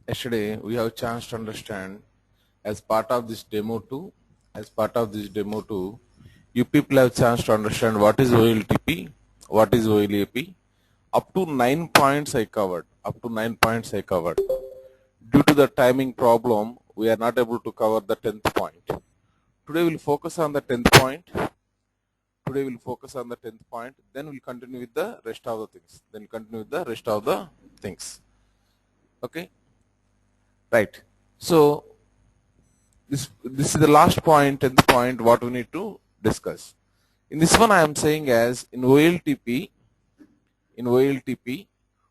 Yesterday we have a chance to understand as part of this demo 2, you people have chance to understand what is OLTP, what is OLAP. Up to 9 points I covered. Due to the timing problem, we are not able to cover the 10th point. Today we'll focus on the 10th point. Then we'll continue with the rest of the things. Okay? Right. So this is the last point, 10th point, what we need to discuss. In this one I am saying as in OLTP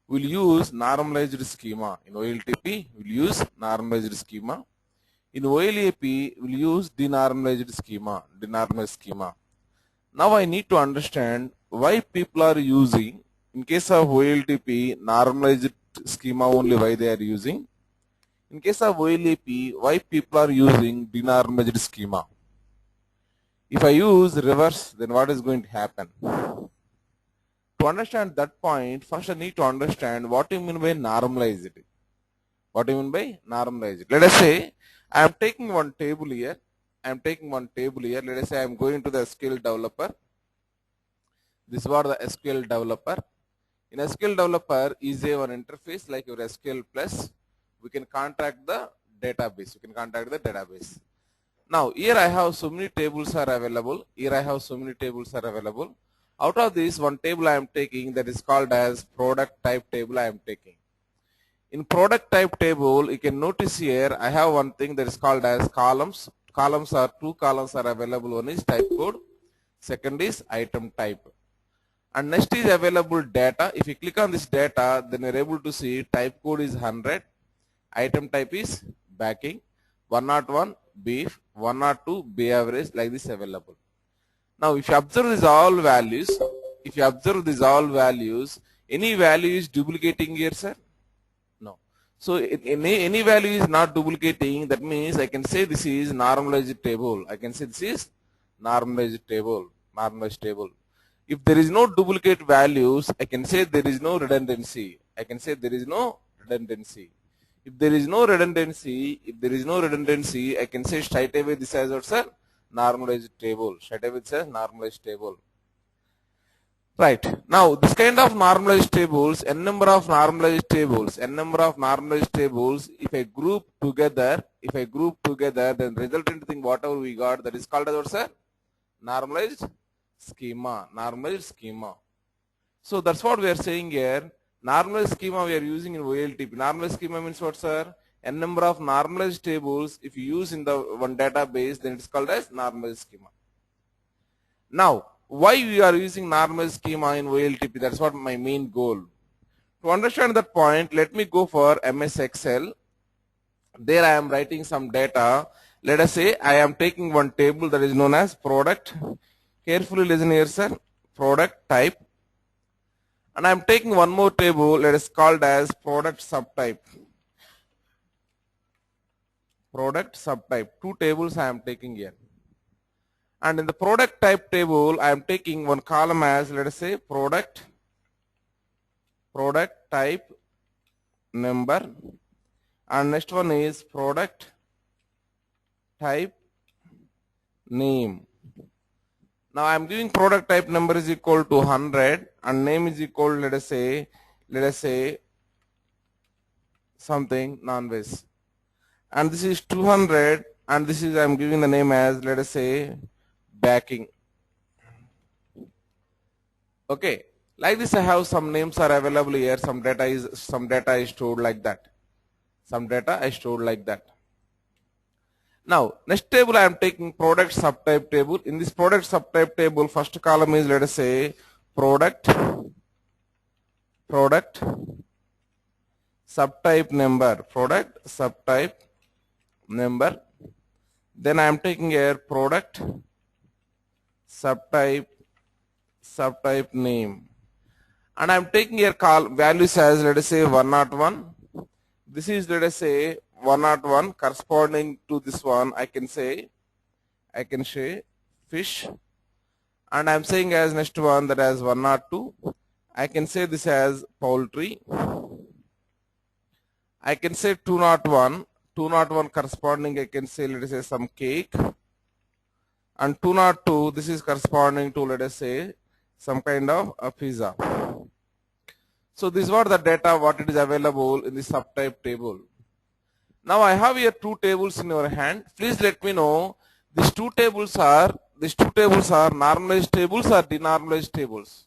we'll use normalized schema. In OLTP we'll use normalized schema. In OLAP we'll use denormalized schema. Now I need to understand why people are using, in case of OLTP, normalized schema only, why they are using. In case of OLAP, why people are using denormalized schema. If I use reverse, then what is going to happen? To understand that point, first I need to understand what you mean by normalized. Let us say I am taking one table here. Let us say I am going to the SQL developer. This was the SQL developer. In SQL developer is a one interface like your SQL plus. We can contact the database. Now here I have so many tables are available. Out of this, one table I am taking, that is called as product type table I am taking. In product type table, you can notice here I have one thing that is called as columns. Two columns are available. One is type code, second is item type. And next is available data. If you click on this data, then you're able to see type code is 100, item type is backing, 101 beef, 102 B average, like this available. Now if you observe these all values, any value is duplicating here, sir? No. So any value is not duplicating. That means I can say this is normalized table. Normalized table. If there is no duplicate values, I can say there is no redundancy. If there is no redundancy, I can say straight away this as also normalized table. Right. Now this kind of normalized tables, n number of normalized tables, if I group together, then resultant thing whatever we got, that is called as also normalized schema. So that's what we are saying here. Normalized schema we are using in OLTP. Normalized schema means what, sir? N number of normalized tables if you use in the one database, then it's called as normalized schema. Now, why we are using normalized schema in OLTP? That's what my main goal. To understand that point, let me go for MS Excel. There I am writing some data. Let us say I am taking one table that is known as product. Carefully listen here, sir. Product type. And I am taking one more table that is called as product subtype. Two tables I am taking here. And in the product type table, I am taking one column as, let us say, product type number. And next one is product type name. Now I am giving product type number is equal to 100 and name is equal, let us say something non-veg. And this is 200 and this is I am giving the name as, let us say, backing. Okay, like this I have some names are available here. Some data is stored like that. Now next table I am taking product subtype table. In this product subtype table, first column is, let us say, product subtype number. Then I am taking here product subtype name, and I am taking here values as, let us say, 101. This is, let us say, 101 corresponding to this one. I can say fish, and I am saying as next one that as 102. I can say this as poultry. I can say 201, 201 corresponding, I can say, let us say, some cake, and 202, this is corresponding to, let us say, some kind of a pizza. So this is what the data, what it is available in the subtype table. Now I have here two tables in your hand. Please let me know these two tables are normalized tables or denormalized tables.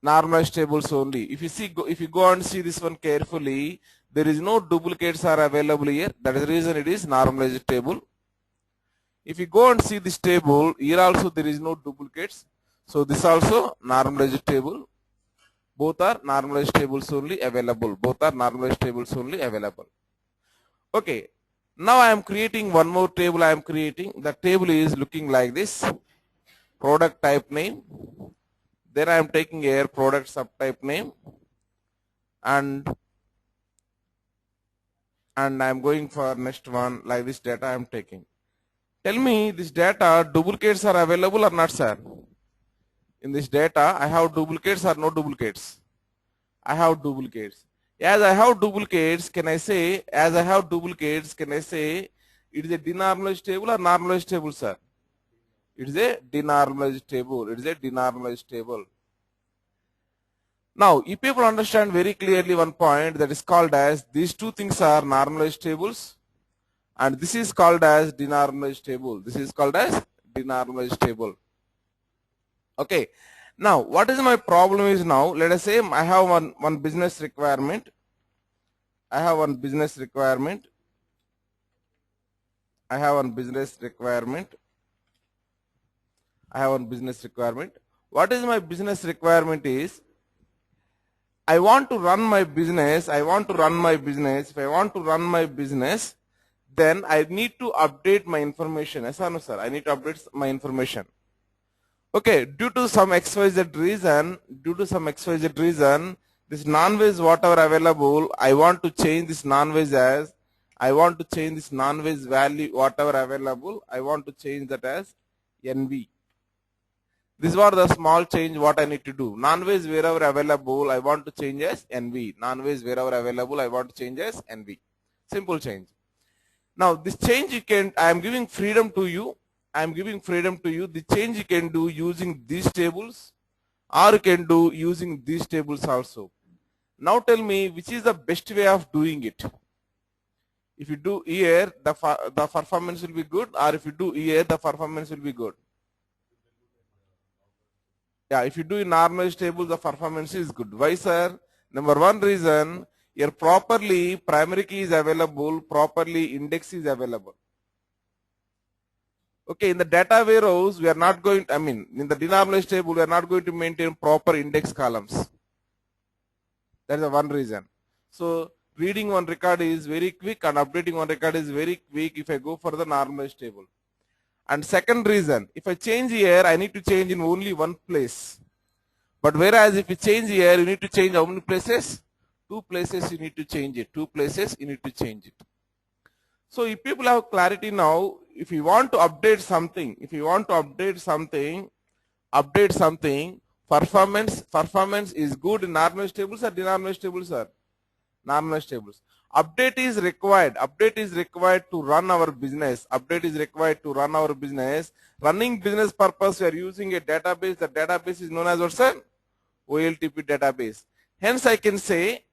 Normalized tables only. If you go and see this one carefully, there is no duplicates are available here. That is the reason it is normalized table. If you go and see this table, here also there is no duplicates. So this also normalized table. Both are normalized tables only available. Both are normalized tables only available. Okay. Now I am creating one more table. I am creating. The table is looking like this. Product type name. Then I am taking here product subtype name. And I am going for next one like this data I am taking. Tell me this data duplicates are available or not, sir? In this data, I have duplicates or no duplicates? I have duplicates. As I have duplicates, can I say, it is a denormalized table or normalized table, sir? It is a denormalized table. Now, if people understand very clearly one point, that is called as, these two things are normalized tables, and this is called as denormalized table. Okay. Now, what is my problem is now, let us say I have one business requirement. What is my business requirement is, I want to run my business. If I want to run my business, then I need to update my information. Yes or no, sir? I need to update my information. Okay, due to some XYZ reason, this non-veg whatever available, I want to change this non-veg value whatever available, I want to change that as NV. This was the small change what I need to do. Non-veg wherever available, I want to change as NV. Simple change. Now this change I am giving freedom to you. The change you can do using these tables, or you can do using these tables also. Now tell me which is the best way of doing it. If you do here, the performance will be good, or if you do here, the performance will be good. Yeah, if you do in normalized table, the performance is good. Why, sir? Number one reason, here properly primary key is available, properly index is available. Okay, in the data warehouse, we are not going, in the denormalized table, we are not going to maintain proper index columns. That is the one reason. So, reading one record is very quick and updating one record is very quick if I go for the normalized table. And second reason, if I change here, I need to change in only one place. But whereas if you change here, you need to change how many places? 2 places you need to change it. So if people have clarity now, if you want to update something, performance is good in normalized tables or denormalized tables, sir? Normalized tables. Update is required to run our business. Running business purpose, we are using a database. The database is known as what, sir? OLTP database. Hence I can say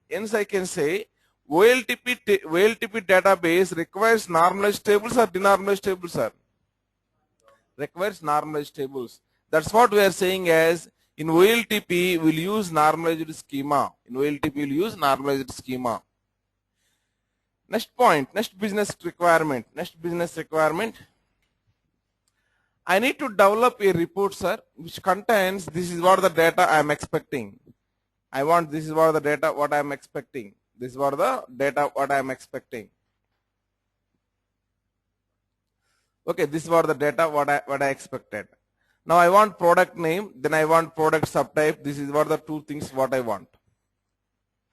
OLTP database requires normalized tables or denormalized tables, sir? Requires normalized tables. That's what we are saying as, in OLTP we'll use normalized schema. Next point, next business requirement. I need to develop a report, sir, which contains, this is what the data I am expecting. This is what the data what I am expecting. Okay, this is what the data what I expected. Now I want product name, then I want product subtype. This is what the two things what I want.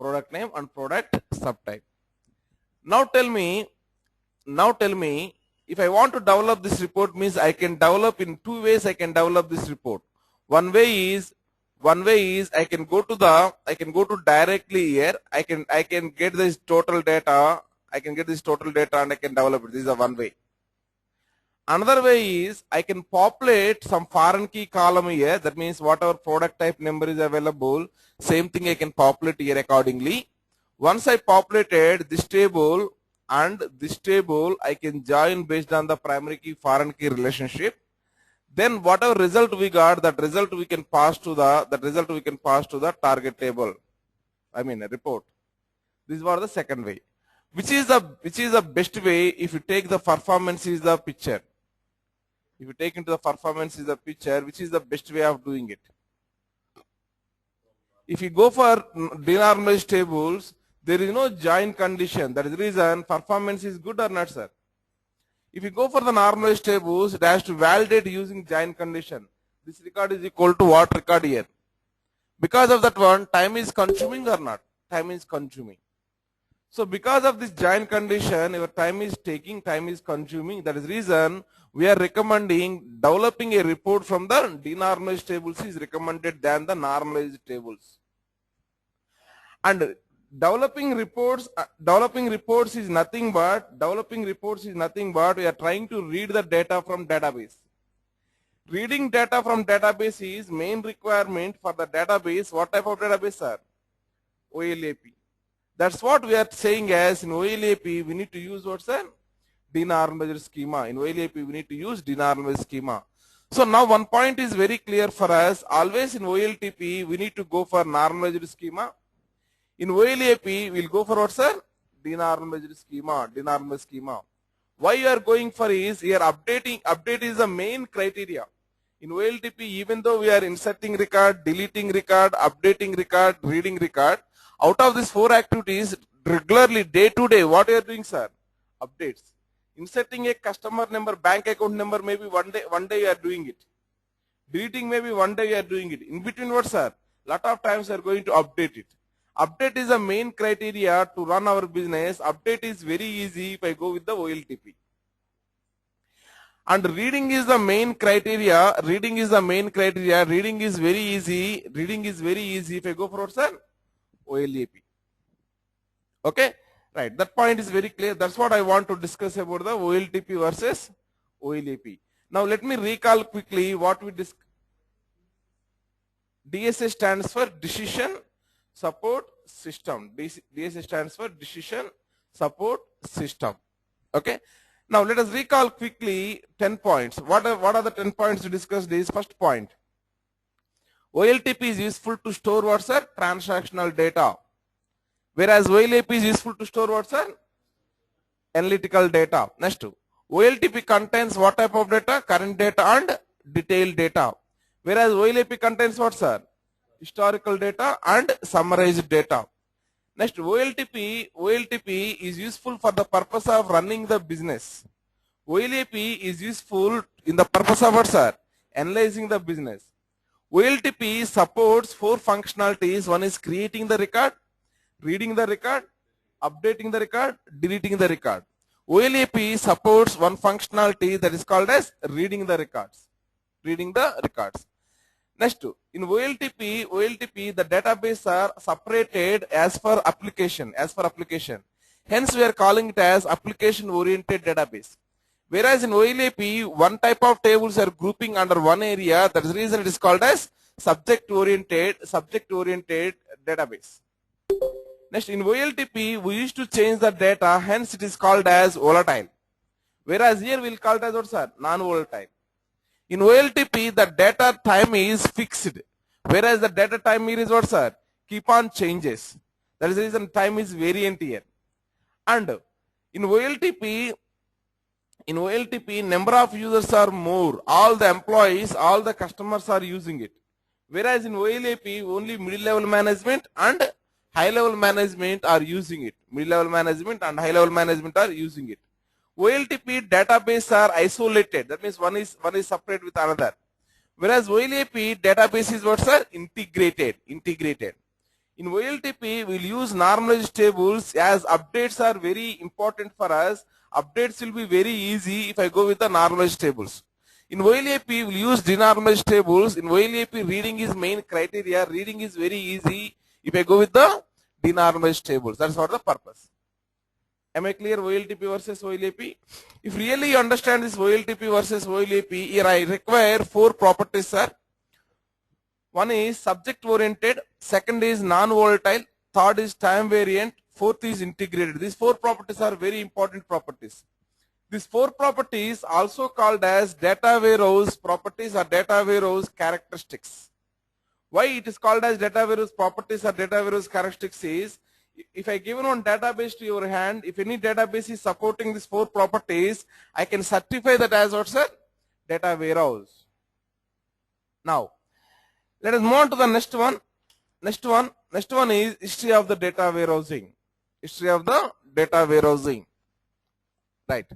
Product name and product subtype. Now tell me, if I want to develop this report, means I can develop in two ways. I can develop this report. One way is One way is I can go to directly here. I can get this total data. I can get this total data and I can develop it. This is the one way. Another way is I can populate some foreign key column here. That means whatever product type number is available, same thing I can populate here accordingly. Once I populated this table and this table, I can join based on the primary key foreign key relationship. Then whatever result we got, that result we can pass to the target table. I mean a report. This was the second way. Which is the best way if you take the performance is the picture. If you take into the performance is the picture, which is the best way of doing it? If you go for denormalized tables, there is no join condition. That is the reason performance is good or not, sir. If you go for the normalized tables, it has to validate using join condition. This record is equal to what record here? Because of that one, time is consuming or not? Time is consuming. So because of this join condition, your time is consuming. That is the reason we are recommending developing a report from the denormalized tables is recommended than the normalized tables. And developing reports is nothing but we are trying to read the data from database. Reading data from database is main requirement for the database. What type of database, sir? OLAP. That's what we are saying as in OLAP we need to use what's a denormalized schema. In OLAP we need to use denormalized schema. So now one point is very clear for us. Always in OLTP we need to go for normalized schema. In OLAP we'll go for what's a denormalized schema. Why you are going for is here update is the main criteria. In OLTP, even though we are inserting record, deleting record, updating record, reading record, out of these 4 activities, regularly day to day, what you are doing, sir? Updates. Inserting a customer number, bank account number, maybe one day you are doing it. Deleting maybe one day you are doing it. In between what, sir? Lot of times you are going to update it. Update is the main criteria to run our business. Update is very easy if I go with the OLTP. And reading is the main criteria. Reading is very easy. If I go for what, sir? OLAP. Okay? Right. That point is very clear. That's what I want to discuss about the OLTP versus OLAP. Now let me recall quickly what we discussed. DSS stands for Decision Support System. DSS stands for Decision Support System. Okay? Now let us recall quickly 10 points. What are the 10 points to discuss? This first point. OLTP is useful to store what's a transactional data. Whereas OLAP is useful to store what's a analytical data. Next, OLTP contains what type of data? Current data and detailed data. Whereas OLAP contains what, sir? Historical data and summarized data. Next, OLTP is useful for the purpose of running the business. OLAP is useful in the purpose of what, sir? Analyzing the business. OLTP supports 4 functionalities. One is creating the record, reading the record, updating the record, deleting the record. OLAP supports one functionality that is called as reading the records. Next, in OLTP, the database are separated as per application. Hence, we are calling it as application-oriented database. Whereas in OLAP, one type of tables are grouping under one area. That is the reason it is called as subject-oriented database. Next, in OLTP, we used to change the data. Hence, it is called as volatile. Whereas here we will call it as what, sir? Non-volatile. In OLTP, the data time is fixed, whereas the data time here is what, sir? Keep on changes. That is the reason time is variant here. And in OLTP, number of users are more. All the employees, all the customers are using it. Whereas in OLAP, only middle-level management and high-level management are using it. Middle-level management and high-level management are using it. OLTP database are isolated. That means one is separate with another. Whereas OLAP database is what, sir? Integrated. In OLTP, we'll use normalized tables as updates are very important for us. Updates will be very easy if I go with the normalized tables. In OLAP, we will use denormalized tables. In OLAP, reading is main criteria. Reading is very easy if I go with the denormalized tables. That's for the purpose. Am I clear? OLTP versus OLAP. If really you understand this OLTP versus OLAP, here I require 4 properties, sir. One is subject oriented, second is non-volatile, third is time variant, fourth is integrated. These 4 properties are very important properties. These 4 properties also called as data warehouse properties or data warehouse characteristics. Why it is called as data warehouse properties or data warehouse characteristics is, if I given one database to your hand, if any database is supporting these 4 properties, I can certify that as what, sir? Data warehouse. Now, let us move on to the next one. Next one is history of the data warehousing. History of the data warehousing. Right.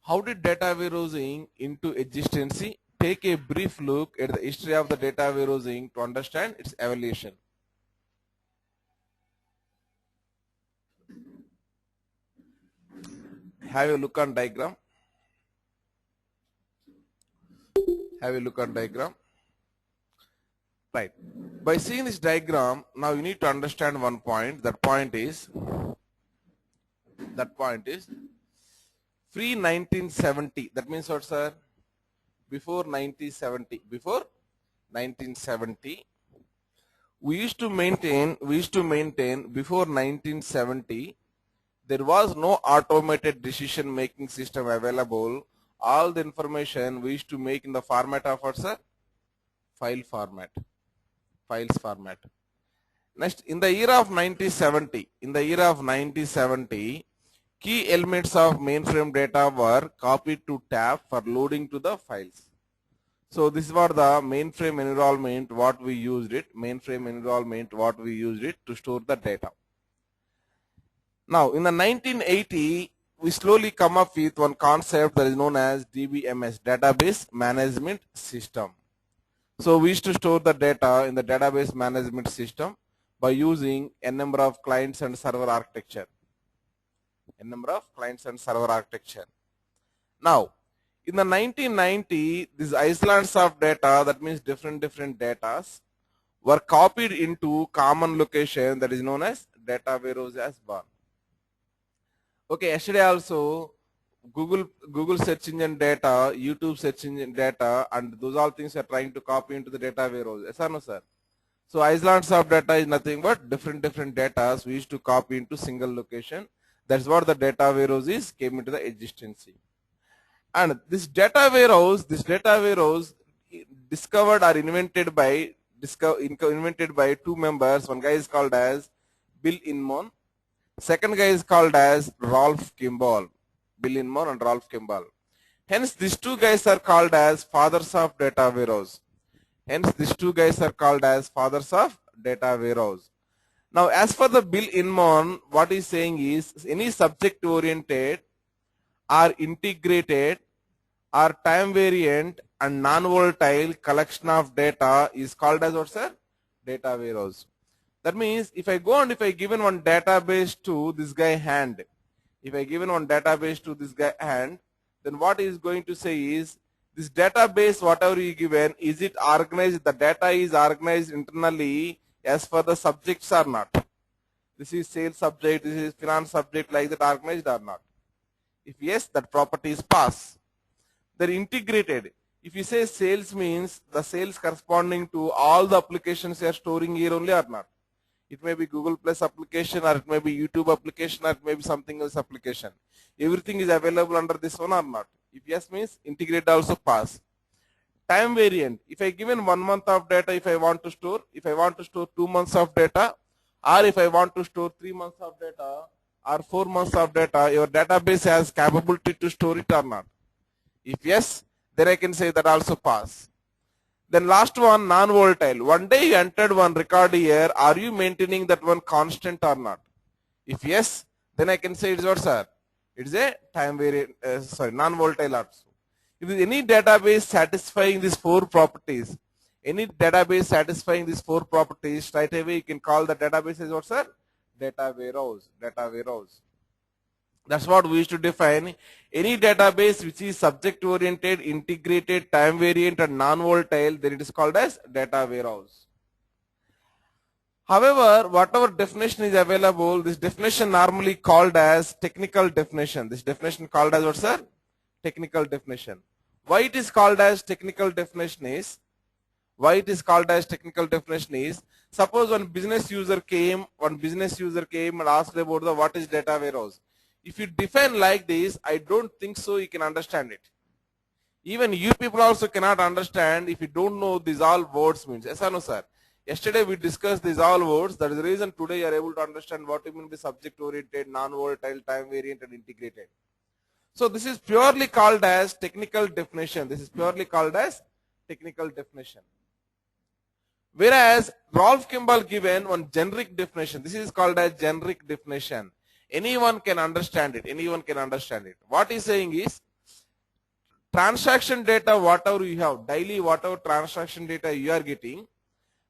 How did data warehousing into existence? Take a brief look at the history of the data warehousing to understand its evolution. Have a look on diagram. Have a look on diagram. Right. By seeing this diagram, now you need to understand one point. That point is pre-1970. That means what, sir? Before 1970. Before 1970, we used to maintain before 1970, there was no automated decision making system available. All the information we used to make in the format of what, sir? File format. Files format. Next, in the year of 1970, key elements of mainframe data were copied to tab for loading to the files. So this was the mainframe environment what we used it. Mainframe environment what we used it to store the data. Now in the 1980, we slowly come up with one concept that is known as DBMS, Database Management System. So we used to store the data in the database management system by using a number of clients and server architecture. Now, in the 1990, these islands of data, that means different data, were copied into common location that is known as data warehouse as born. Okay, yesterday also, Google search engine data, YouTube search engine data, and those all things are trying to copy into the data warehouse. Yes or no, sir? So islands of data is nothing but different data we used to copy into single location. That's what the data warehouse is, came into the existence. And this data warehouse discovered or invented by 2 members. One guy is called as Bill Inman. Second guy is called as Rolf Kimball. Bill Inman and Rolf Kimball. Hence, these 2 guys are called as fathers of data warehouse. Now, as for the Bill Inman, what he's saying is any subject-oriented or integrated or time variant and non-volatile collection of data is called as what, sir? Data warehouse. That means if I go and if I given one database to this guy hand, then what he is going to say is this database, whatever you given, is it organized? The data is organized internally as for the subjects or not? This is sales subject, this is finance subject, like that organized or not? If yes, that property is pass. They're integrated. If you say sales means the sales corresponding to all the applications you are storing here only or not? It may be Google Plus application, or it may be YouTube application, or it may be something else application. Everything is available under this one or not? If yes means integrate also pass. Time variant. If I given 1 month of data, if I want to store 2 months of data, or if I want to store 3 months of data or 4 months of data, your database has capability to store it or not? If yes, then I can say that also pass. Then last one, non-volatile. One day you entered one record here. Are you maintaining that one constant or not? If yes, then I can say it's what, sir? It's a time variant, non-volatile also. If there is any database satisfying these 4 properties, straight away you can call the database as what, sir? Data warehouse. That's what we used to define. Any database which is subject oriented, integrated, time variant and non-volatile, then it is called as data warehouse. However, whatever definition is available, this definition normally called as technical definition. This definition called as what, sir? Technical definition. Why it is called as technical definition is, suppose one business user came and asked about the what is data warehouse. If you define like this, I don't think so you can understand it. Even you people also cannot understand if you don't know these all words means. Yes or no, sir? Yesterday we discussed these all words. That is the reason today you are able to understand what you mean by subject oriented, non-volatile, time variant and integrated. So this is purely called as technical definition. Whereas Rolf Kimball given one generic definition. This is called as generic definition. Anyone can understand it. What he's saying is, transaction data whatever you have, daily whatever transaction data you are getting,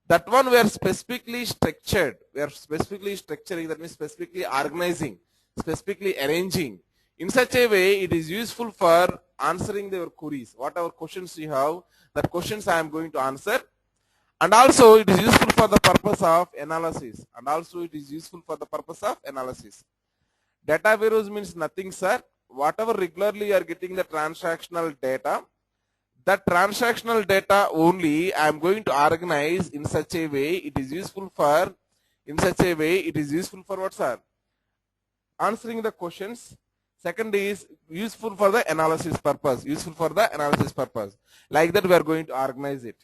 that one we are specifically structuring, that means specifically organizing, specifically arranging. In such a way, it is useful for answering your queries. Whatever questions you have, that questions I am going to answer. And also it is useful for the purpose of analysis. Data warehouse means nothing, sir. Whatever regularly you are getting the transactional data, that transactional data only I am going to organize in such a way it is useful for what, sir? Answering the questions. Second is useful for the analysis purpose. Like that we are going to organize it.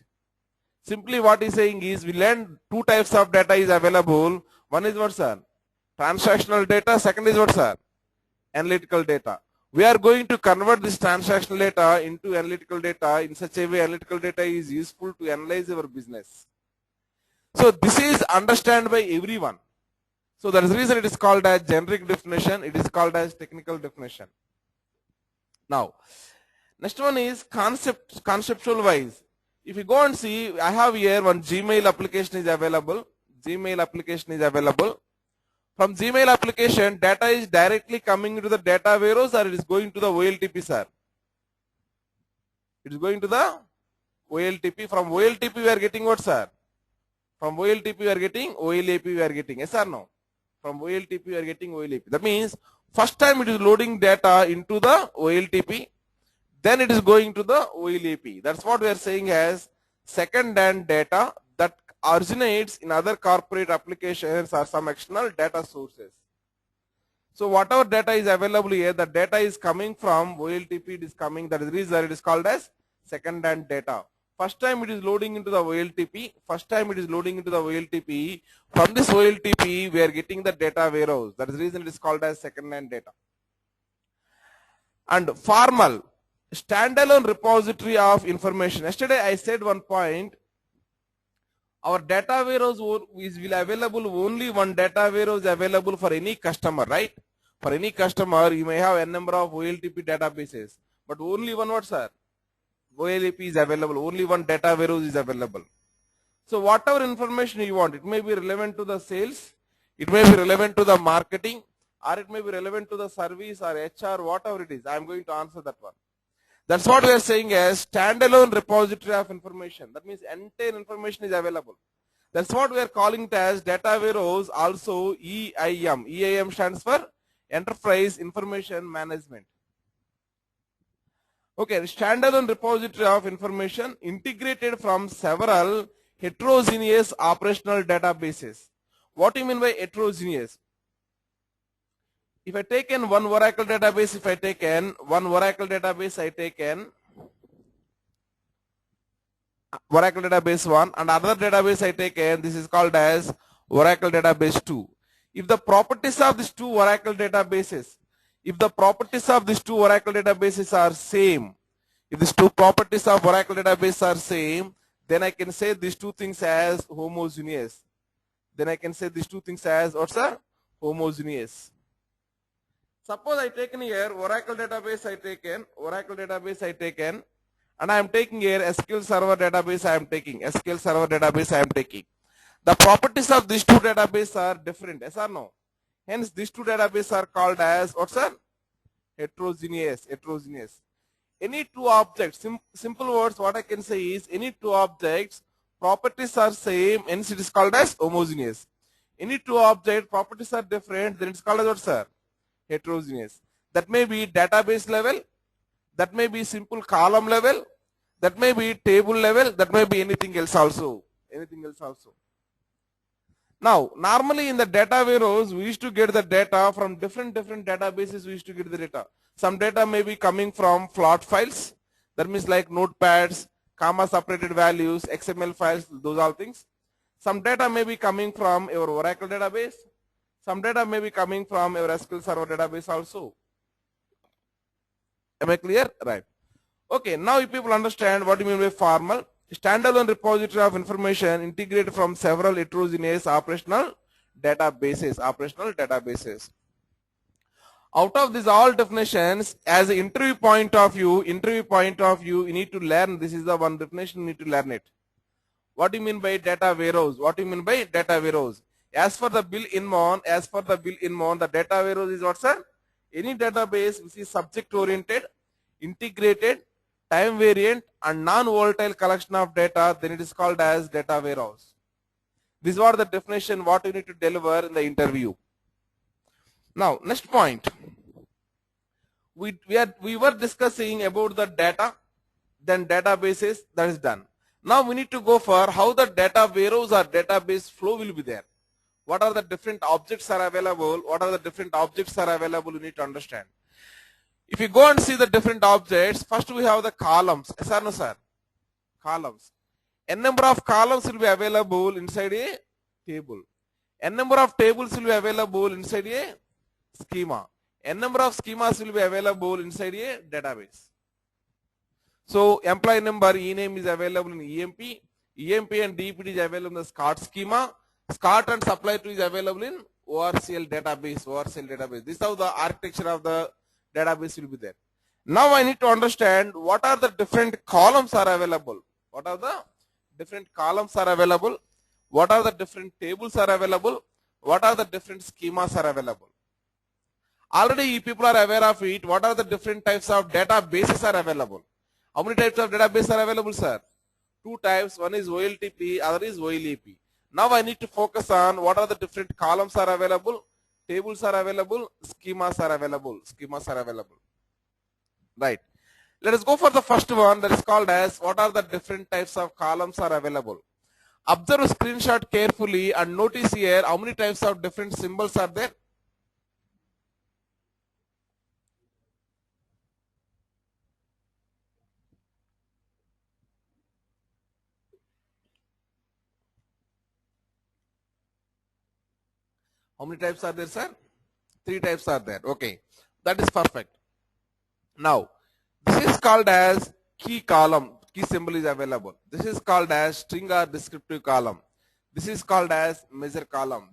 Simply what he is saying is, we learned two types of data is available. One is what, sir? Transactional data. Second is what, sir? Analytical data. We are going to convert this transactional data into analytical data in such a way analytical data is useful to analyze our business. So this is understood by everyone. So that is the reason it is called as generic definition. It is called as technical definition. Now, next one is conceptual wise. If you go and see, I have here one Gmail application is available. From Gmail application, data is directly coming into the data warehouse or it is going to the OLTP, sir? It is going to the OLTP. From OLTP we are getting what, sir? From OLTP we are getting OLAP we are getting. Yes or no? From OLTP we are getting OLAP. That means first time it is loading data into the OLTP, then it is going to the OLAP. That's what we are saying as second-hand data that originates in other corporate applications or some external data sources. So whatever data is available here, the data is coming from OLTP, it is coming, that is the reason it is called as second-hand data. First time it is loading into the OLTP. From this OLTP, we are getting the data warehouse. That is the reason it is called as second-hand data. And formal, standalone repository of information. Yesterday I said one point. Our data warehouse will available only one data warehouse available for any customer, right? For any customer, you may have a number of OLTP databases, but only one what, sir? OLAP is available. Only one data warehouse is available. So whatever information you want, it may be relevant to the sales, it may be relevant to the marketing, or it may be relevant to the service or HR, whatever it is. I am going to answer that one. That's what we are saying as standalone repository of information. That means entire information is available. That's what we are calling it as data warehouse, also EIM. EIM stands for Enterprise Information Management. Okay, standalone repository of information integrated from several heterogeneous operational databases. What do you mean by heterogeneous? If I take in one Oracle database, Oracle database 1 and other database I take in, this is called as Oracle database 2. If the properties of these two Oracle databases, are same, if these two properties of Oracle database are same, then I can say these two things as homogeneous. Homogeneous. Suppose I taken here Oracle database I taken, and I am taking here SQL Server database I am taking. The properties of these two databases are different, yes or no? Hence these two databases are called as what, sir? Heterogeneous. Any two objects, simple words, what I can say is any two objects, properties are same, hence it is called as homogeneous. Any two object properties are different, then it's called as what, sir? Heterogeneous. That may be database level, that may be simple column level, that may be table level, that may be anything else also. Now, normally in the data warehouse, we used to get the data from different databases. We used to get the data. Some data may be coming from plot files. That means like notepads, comma separated values, XML files, those all things. Some data may be coming from your Oracle database. Some data may be coming from your SQL Server database also. Am I clear? Right. Okay, now you people understand what you mean by formal. Standalone repository of information integrated from several heterogeneous operational databases. Out of these all definitions, as an interview point of view, you need to learn. This is the one definition, you need to learn it. What do you mean by data warehouse? As for the bill in mon, the data warehouse is what, sir? Any database which is subject oriented, integrated, time variant and non-volatile collection of data, then it is called as data warehouse. These are the definition what you need to deliver in the interview. Now, next point. We were discussing about the data, then databases, that is done. Now we need to go for how the data warehouse or database flow will be there. What are the different objects are available? You need to understand. If you go and see the different objects, first we have the columns. Yes or no, sir? Columns. N number of columns will be available inside a table. N number of tables will be available inside a schema. N number of schemas will be available inside a database. So employee number, e-name is available in EMP. EMP and DPT is available in the SCOT schema. SCOT and supply to is available in ORCL database. This is how the architecture of the database will be there. Now I need to understand what are the different columns are available. What are the different tables are available. What are the different schemas are available. Already you people are aware of it. What are the different types of databases are available. How many types of databases are available, sir? Two types. One is OLTP, other is OLAP. Now I need to focus on what are the different columns are available. Tables are available, schemas are available. Right. Let us go for the first one, that is called as what are the different types of columns are available. Observe a screenshot carefully and notice here how many types of different symbols are there. How many types are there, sir? 3 types are there. Okay, that is perfect. Now, this is called as key column. Key symbol is available. This is called as string or descriptive column. This is called as measure column.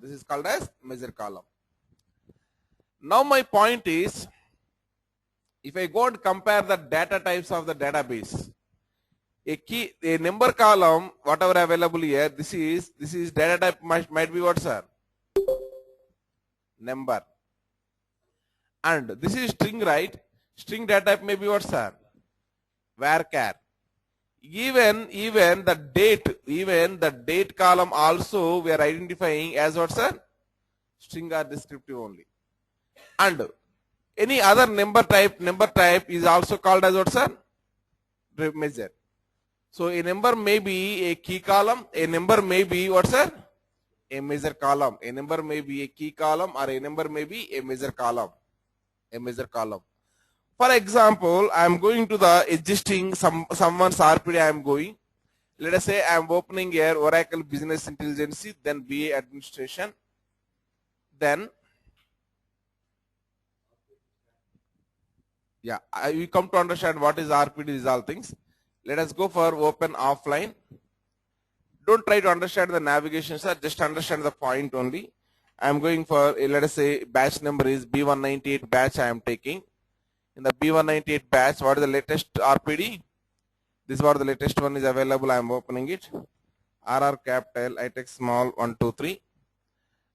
Now my point is, if I go and compare the data types of the database, a number column, whatever available here, this is data type might be what, sir? Number. And this is string, right? String data type may be what, sir? Varchar. Even the date column also we are identifying as what, sir? String or descriptive only. And any other number type is also called as what, sir? Measure. So a number may be a key column, a number may be what, sir? A measure column. A number may be a key column or a number may be a measure column. For example, I am going to the existing someone's RPD I am going. Let us say I am opening here Oracle Business Intelligence, then BA Administration. Then, yeah, we come to understand what is RPD, these all things. Let us go for open offline. Don't try to understand the navigation, sir. Just understand the point only. I am going for, let us say, batch number is B198 batch I am taking. In the B198 batch, what is the latest RPD? This is what the latest one is available. I am opening it. RR capital, ITEX small, 1, 2, 3.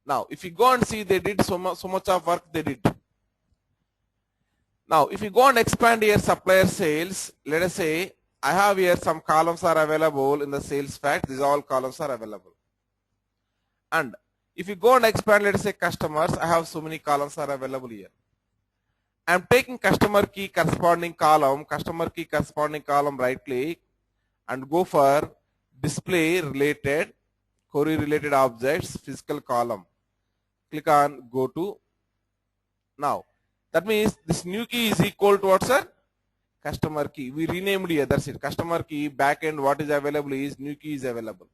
Now, if you go and see, they did so much of work they did. Now, if you go and expand here supplier sales, let us say I have here some columns are available in the sales fact. These all columns are available. And if you go and expand, let us say customers, I have so many columns are available here. I am taking customer key corresponding column, right click and go for display related, query related objects, physical column. Click on go to. Now, that means this new key is equal to what, sir? Customer key. We renamed here, that's it. Customer key, backend, what is available is new key is available.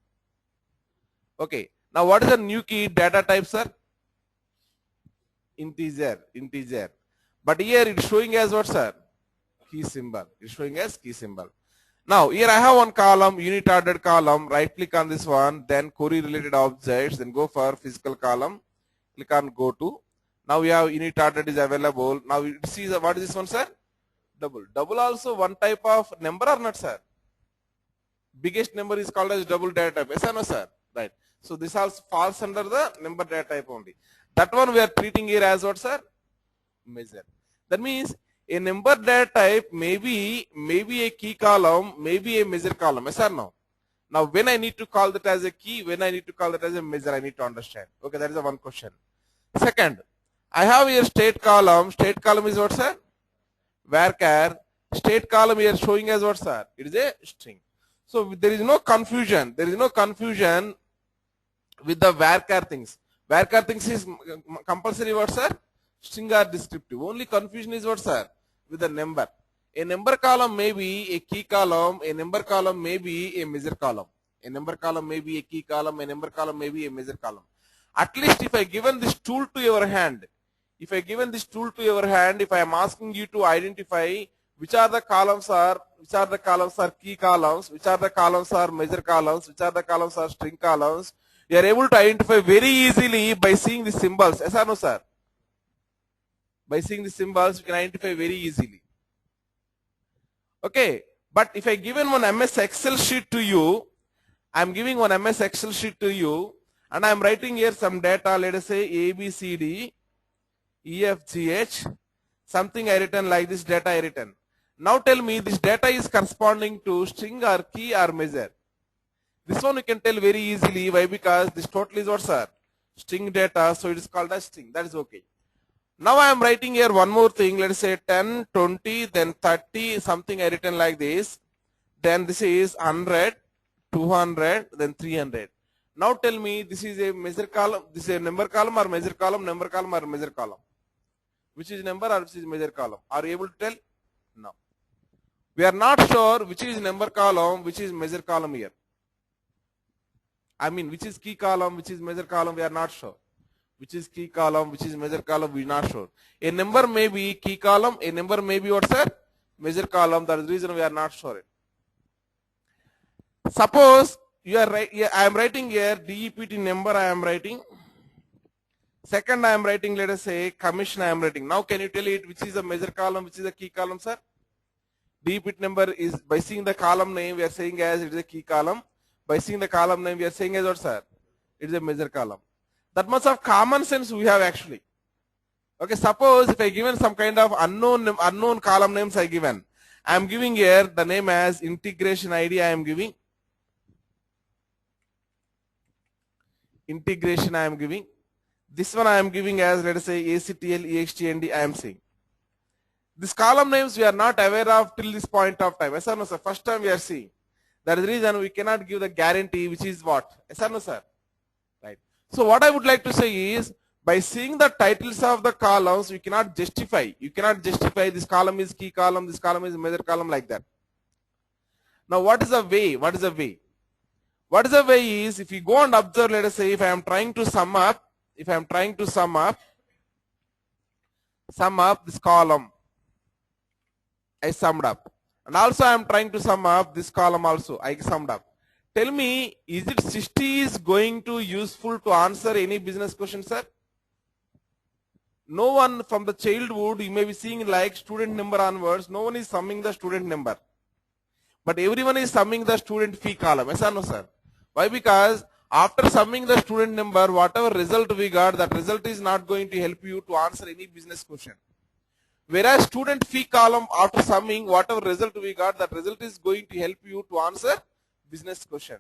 Okay. Now, what is the new key data type, sir? Integer. But here it's showing as what, sir? Key symbol. It's showing as key symbol. Now, here I have one column, unit ordered column. Right click on this one, then query related objects, then go for physical column. Click on go to. Now we have unit ordered is available. Now you see what is this one, sir? Double. Double also one type of number or not, sir? Biggest number is called as double data type. Yes or no, sir? Right. So this also falls under the number data type only. That one we are treating here as what, sir? Measure. That means a number data type may be a key column, maybe a measure column. Yes or no? Now when I need to call that as a key, when I need to call that as a measure, I need to understand. Okay, that is the one question. Second, I have here state column. State column is what, sir? Varchar. State column here showing as what, sir? It is a string. So there is no confusion. There is no confusion with the varchar things. Varchar things is compulsory what, sir? String or descriptive. Only confusion is what, sir? With the number. A number column may be a key column. A number column may be a measure column. A number column may be a key column. A number column may be a measure column. At least if I given this tool to your hand, if I am asking you to identify which are the columns are key columns, which are the columns are measure columns, which are the columns are string columns, you are able to identify very easily by seeing the symbols. Yes or no, sir? By seeing the symbols, you can identify very easily. Okay, but if I given one MS Excel sheet to you, I am giving one MS Excel sheet to you, and I am writing here some data, let us say A, B, C, D, E, F, G, H, something I written like this data I written. Now tell me this data is corresponding to string or key or measure. This one you can tell very easily. Why? Because this total is what, sir? String data, so it is called as string. That is okay. Now I am writing here one more thing. Let us say 10, 20, then 30, something I written like this. Then this is 100, 200, then 300. Now tell me this is a measure column, this is a number column or measure column, number column or measure column. Which is number or which is measure column? Are you able to tell? No. We are not sure which is number column, which is measure column here. I mean, which is key column, which is measure column, we are not sure. Which is key column, which is measure column, we are not sure. A number may be key column, a number may be what, sir? Measure column. That is the reason we are not sure it. Suppose you are right, I am writing here DEPT number I am writing. Second I am writing, let us say commission I am writing. Now can you tell it which is the measure column, which is the key column, sir? DEPT number is, by seeing the column name we are saying as it is a key column. By seeing the column name we are saying as what, sir? It is a measure column. That much of common sense we have actually. Okay, suppose if I given some kind of unknown column names I given. I am giving here the name as integration ID I am giving. Integration I am giving. This one I am giving as, let us say, ACTL, EXTND I am saying. These column names we are not aware of till this point of time. Yes or no, sir? First time we are seeing. That is the reason we cannot give the guarantee which is what. Yes or no, sir? Right. So what I would like to say is, by seeing the titles of the columns, you cannot justify. You cannot justify this column is key column, this column is measure column like that. Now what is the way? What is the way? What is the way is, if you go and observe, let us say, if I am trying to sum up this column, I summed up. And also I am trying to sum up this column also, I summed up. Tell me, is it 60 is going to useful to answer any business question, sir? No one from the childhood, you may be seeing like student number onwards, no one is summing the student number. But everyone is summing the student fee column. Yes or no, sir? Why? Because after summing the student number, whatever result we got, that result is not going to help you to answer any business question. Whereas student fee column, after summing whatever result we got, that result is going to help you to answer business question.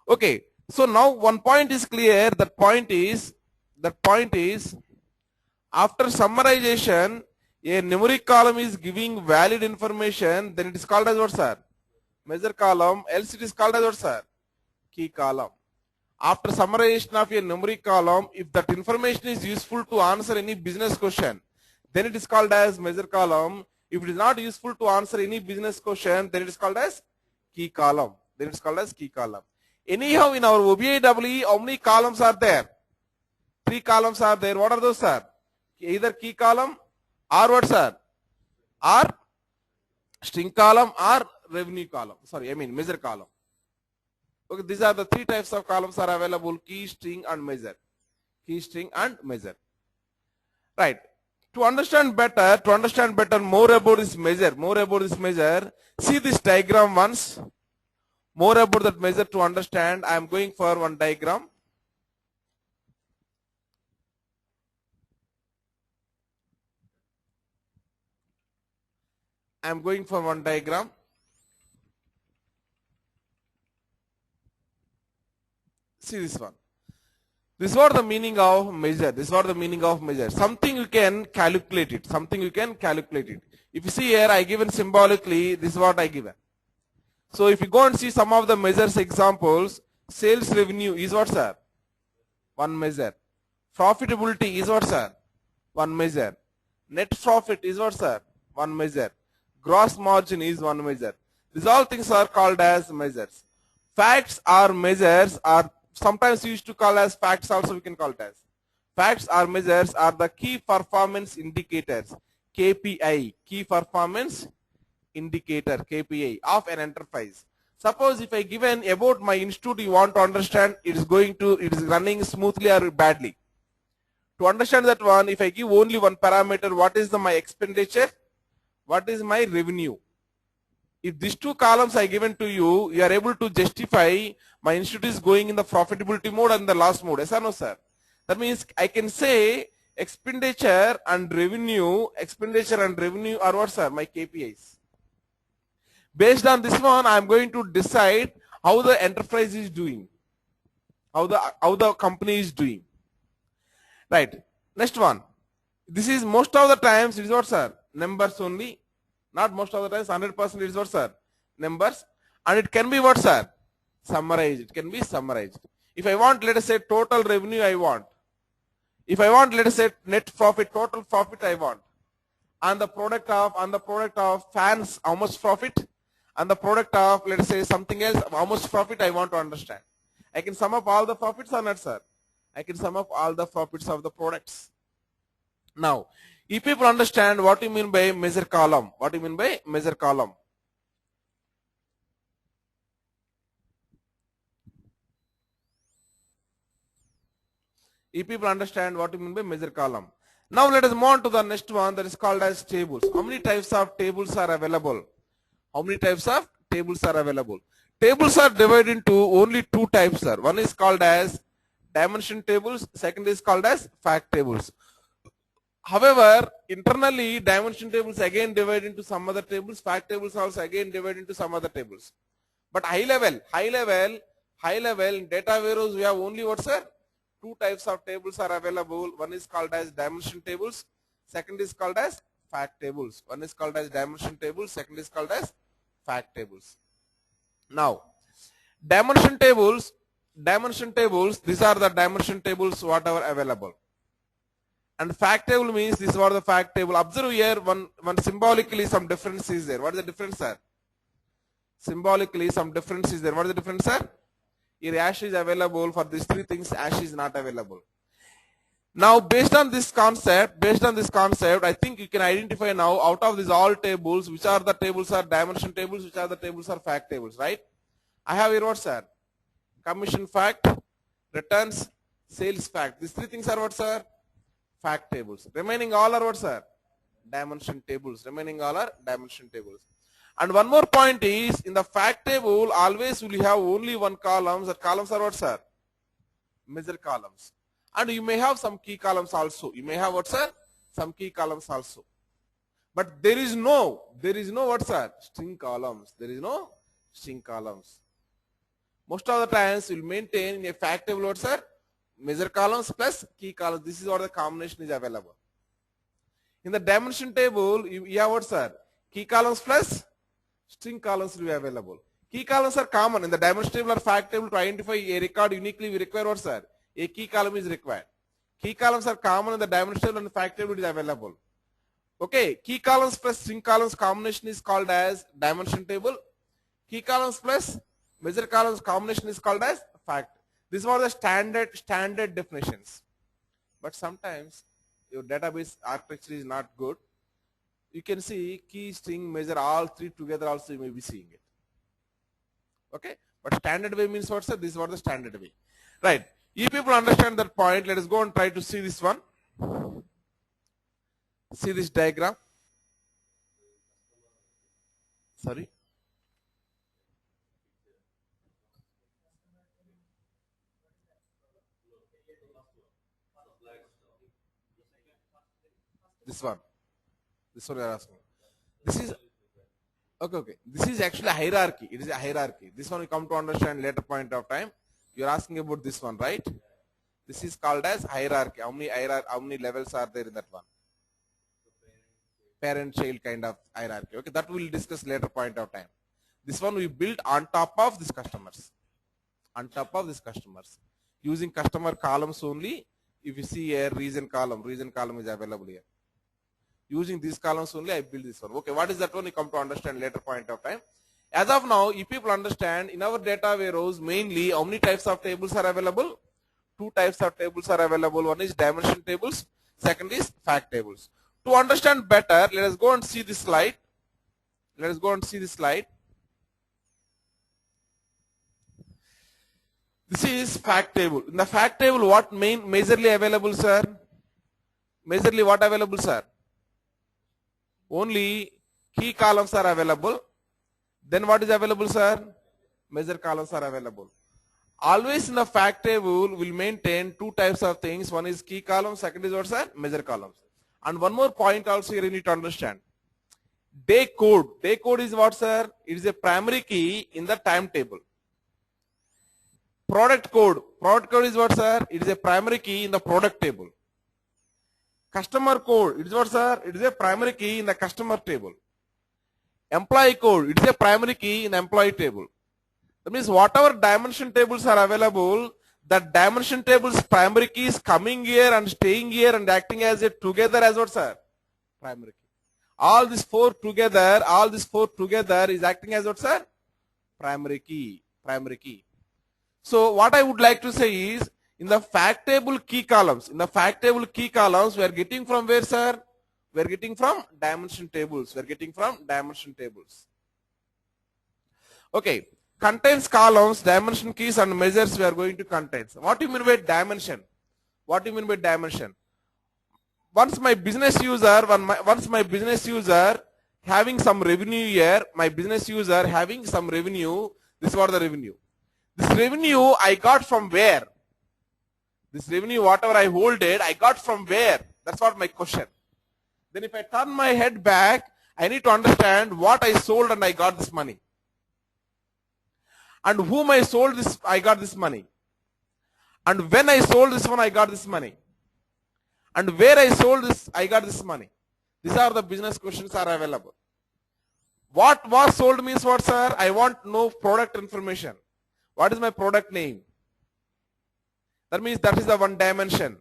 Okay. So now one point is clear. That point is after summarization, a numeric column is giving valid information, then it is called as what, sir? Measure column. Else it is called as what, sir? Key column. After summarization of a numeric column, if that information is useful to answer any business question, then it is called as measure column. If it is not useful to answer any business question, then it is called as key column. Anyhow, in our OBIEE, how many columns are there? 3 columns are there. What are those, sir? Either key column or what, sir? Or string column or revenue column. Measure column. Okay, these are the 3 types of columns are available: key, string, and measure. Right. To understand better more about this measure, see this diagram once. More about that measure to understand, I am going for one diagram. See this one. This is what the meaning of measure. Something you can calculate it. If you see here, I given symbolically, this is what I given. So if you go and see some of the measures examples, sales revenue is what, sir? One measure. Profitability is what, sir? One measure. Net profit is what, sir? One measure. Gross margin is one measure. These all things are called as measures. Facts or measures are sometimes used to call as facts, also we can call it as. Facts or measures are the key performance indicators, KPI, key performance indicator, KPI of an enterprise. Suppose if I given about my institute, you want to understand it is running smoothly or badly. To understand that one, if I give only one parameter, what is my expenditure, what is my revenue? If these 2 columns I given to you, you are able to justify my institute is going in the profitability mode and the loss mode. Yes or no, sir? That means I can say expenditure and revenue are what, sir? My KPIs. Based on this one, I am going to decide how the enterprise is doing, how the company is doing. Right. Next one. This is most of the times it is what, sir? Numbers only. Not most of the times, 100% it is what, sir? Numbers. And it can be what, sir? Summarized. If I want, let us say, total revenue I want. If I want, let us say, net profit, total profit I want. And the product of fans, how much profit? And the product of, let us say, something else, how much profit I want to understand. I can sum up all the profits or not, sir? I can sum up all the profits of the products. Now, if people understand what you mean by measure column, If people understand what you mean by measure column. Now let us move on to the next one, that is called as tables. How many types of tables are available? Tables are divided into only 2 types, sir. One is called as dimension tables, second is called as fact tables. However, internally dimension tables again divide into some other tables, fact tables also again divide into some other tables. But high level in data warehouse we have only what, sir? 2 types of tables are available. One is called as dimension tables, second is called as fact tables. One is called as dimension tables, second is called as fact tables. Now, dimension tables, these are the dimension tables whatever available. And fact table means this is what the fact table. Observe here one symbolically some difference is there. What is the difference, sir? Symbolically some difference is there. What is the difference, sir? Here hash is available. For these 3 things, hash is not available. Now, based on this concept, I think you can identify now out of these all tables, which are the tables are dimension tables, which are the tables are fact tables, right? I have here what, sir? Commission fact, returns, sales fact. These 3 things are what, sir? Fact tables. Remaining all are what, sir? Dimension tables. And one more point is, in the fact table, always will have only one column. That columns are what, sir? Measure columns. And you may have some key columns also. You may have what, sir? some key columns also. But there is no what sir? String columns. There is no string columns. Most of the times we will maintain in a fact table what sir? Measure columns plus key columns. This is what the combination is available. In the dimension table, you have what sir? Key columns plus string columns will be available. Key columns are common in the dimension table or fact table. To identify a record uniquely, we require what sir? A key column is required. Key columns are common in the dimension table and fact table. It is available. Okay, key columns plus string columns combination is called as dimension table. Key columns plus measure columns combination is called as fact. These are the standard definitions. But sometimes your database architecture is not good. You can see key, string, measure, all three together also you may be seeing it. Okay, but standard way means what sir? This is what the standard way. Right. If people understand that point, let us go and try to see this one. See this diagram. Sorry. This one you are asking. This is okay. This is actually a hierarchy. It is a hierarchy. This one we come to understand later point of time. You are asking about this one, right? This is called as hierarchy. How many levels are there in that one? Parent-child kind of hierarchy. Okay, that we will discuss later point of time. This one we built on top of these customers. On top of these customers. Using customer columns only. If you see a region column is available here. Using these columns only, I build this one. Okay, what is that one? You come to understand later point of time. As of now, if people understand, in our data warehouse, mainly how many types of tables are available? Two types of tables are available. One is dimension tables, second is fact tables. To understand better, let us go and see this slide. Let us go and see this slide. This is fact table. In the fact table, what majorly available, sir? Majorly what available, sir? Only key columns are available. Then what is available, sir? Measure columns are available. Always in the fact table, we'll maintain two types of things. One is key columns, second is what, sir? Measure columns. And one more point also here you need to understand. Day code. Day code is what, sir? It is a primary key in the timetable. Product code. Product code is what, sir? It is a primary key in the product table. Customer code. It is what, sir? It is a primary key in the customer table. Employee code. It is a primary key in the employee table. That means whatever dimension tables are available, that dimension table's primary key is coming here and staying here and acting as a together as what, sir? Primary key. All these four together is acting as what, sir? Primary key. Primary key. So what I would like to say is, in the fact table key columns, we are getting from where, sir? We are getting from dimension tables. Okay. Contains columns, dimension keys and measures we are going to contain. What do you mean by dimension? Once my business user having some revenue here, this is what the revenue. This revenue I got from where? This revenue, whatever I hold it, I got from where? That's what my question. Then if I turn my head back, I need to understand what I sold and I got this money. And whom I sold this, I got this money. And when I sold this one, I got this money. And where I sold this, I got this money. These are the business questions are available. What was sold means what, sir? I want to know product information. What is my product name? That means that is the one dimension.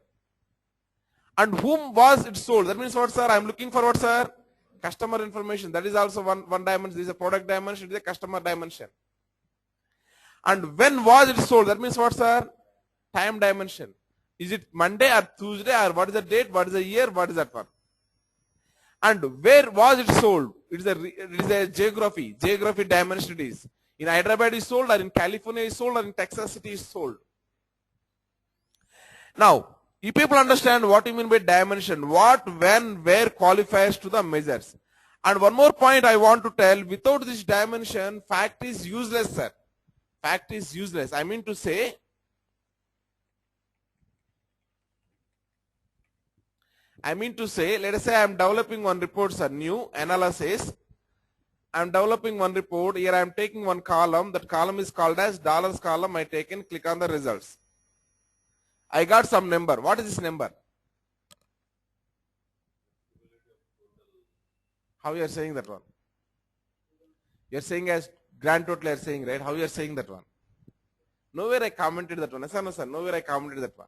And whom was it sold? That means what, sir? I am looking for what, sir? Customer information. That is also one dimension. This is a product dimension. It is a customer dimension. And when was it sold? That means what, sir? Time dimension. Is it Monday or Tuesday or what is the date? What is the year? What is that one? And where was it sold? It is a geography dimension it is. In Hyderabad is sold, or in California is sold, or in Texas City is sold. Now, if people understand what you mean by dimension, what, when, where qualifies to the measures. And one more point I want to tell, without this dimension, fact is useless, sir. Fact is useless. I mean to say, I mean to say, let us say I am developing one report, sir, new analysis. I am developing one report. Here I am taking one column. That column is called as dollars column. I take and click on the results. I got some number. What is this number? How you are saying that one? You are saying as grand total you are saying, right? How you are saying that one? Nowhere I commented that one. Yes or no, sir? Nowhere I commented that one.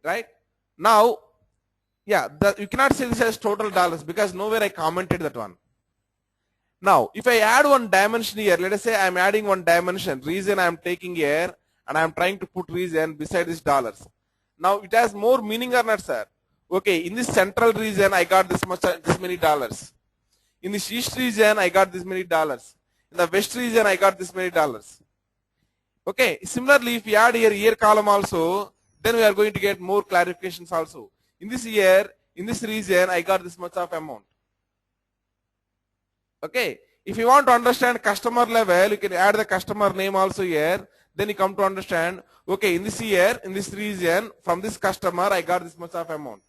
Right? Now, yeah, you cannot say this as total dollars because nowhere I commented that one. Now, if I add one dimension here, let us say I am adding one dimension, reason I am taking here, and I am trying to put reason beside this dollars. Now, it has more meaning or not, sir? Okay, in this central region, I got this many dollars. In this east region, I got this many dollars. In the west region, I got this many dollars. Okay, similarly, if we add here year column also, then we are going to get more clarifications also. In this year, in this region, I got this much of amount. Okay, if you want to understand customer level, you can add the customer name also here. Then you come to understand, okay, in this year, in this region, from this customer, I got this much of amount.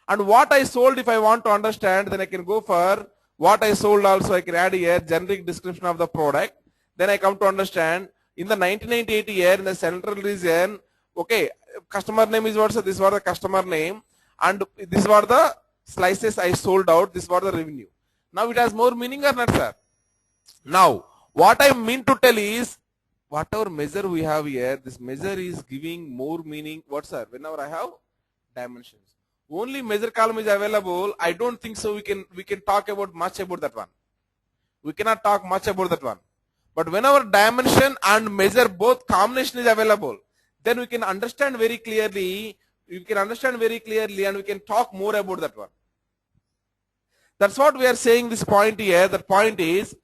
And what I sold, if I want to understand, then I can go for what I sold also. I can add here generic description of the product. Then I come to understand, in the 1998 year, in the central region, okay, customer name is what? So this was the customer name. And this were the slices I sold out. This was the revenue. Now it has more meaning or not, sir? Now, what I mean to tell is, whatever measure we have here, this measure is giving more meaning. What, sir? Whenever I have dimensions. Only measure column is available. I don't think so. We can talk about much about that one. We cannot talk much about that one. But whenever dimension and measure both combination is available, then we can understand very clearly. We can understand very clearly, and we can talk more about that one. That's what we are saying. This point here. That point is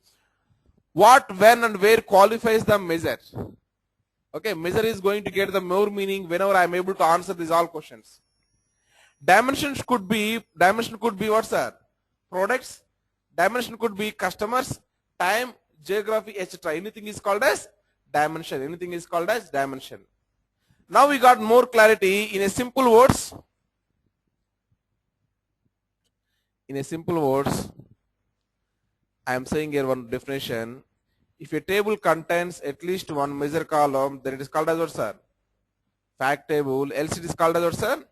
what, when, and where qualifies the measure. Okay, measure is going to get the more meaning whenever I am able to answer these all questions. Dimension could be what, sir? Products. Dimension could be customers, time, geography, etc. Anything is called as dimension. Anything is called as dimension. Now we got more clarity in a simple words. In a simple words, I am saying here one definition. If a table contains at least one measure column, then it is called as what, sir? Fact table. Else it is called as what, sir?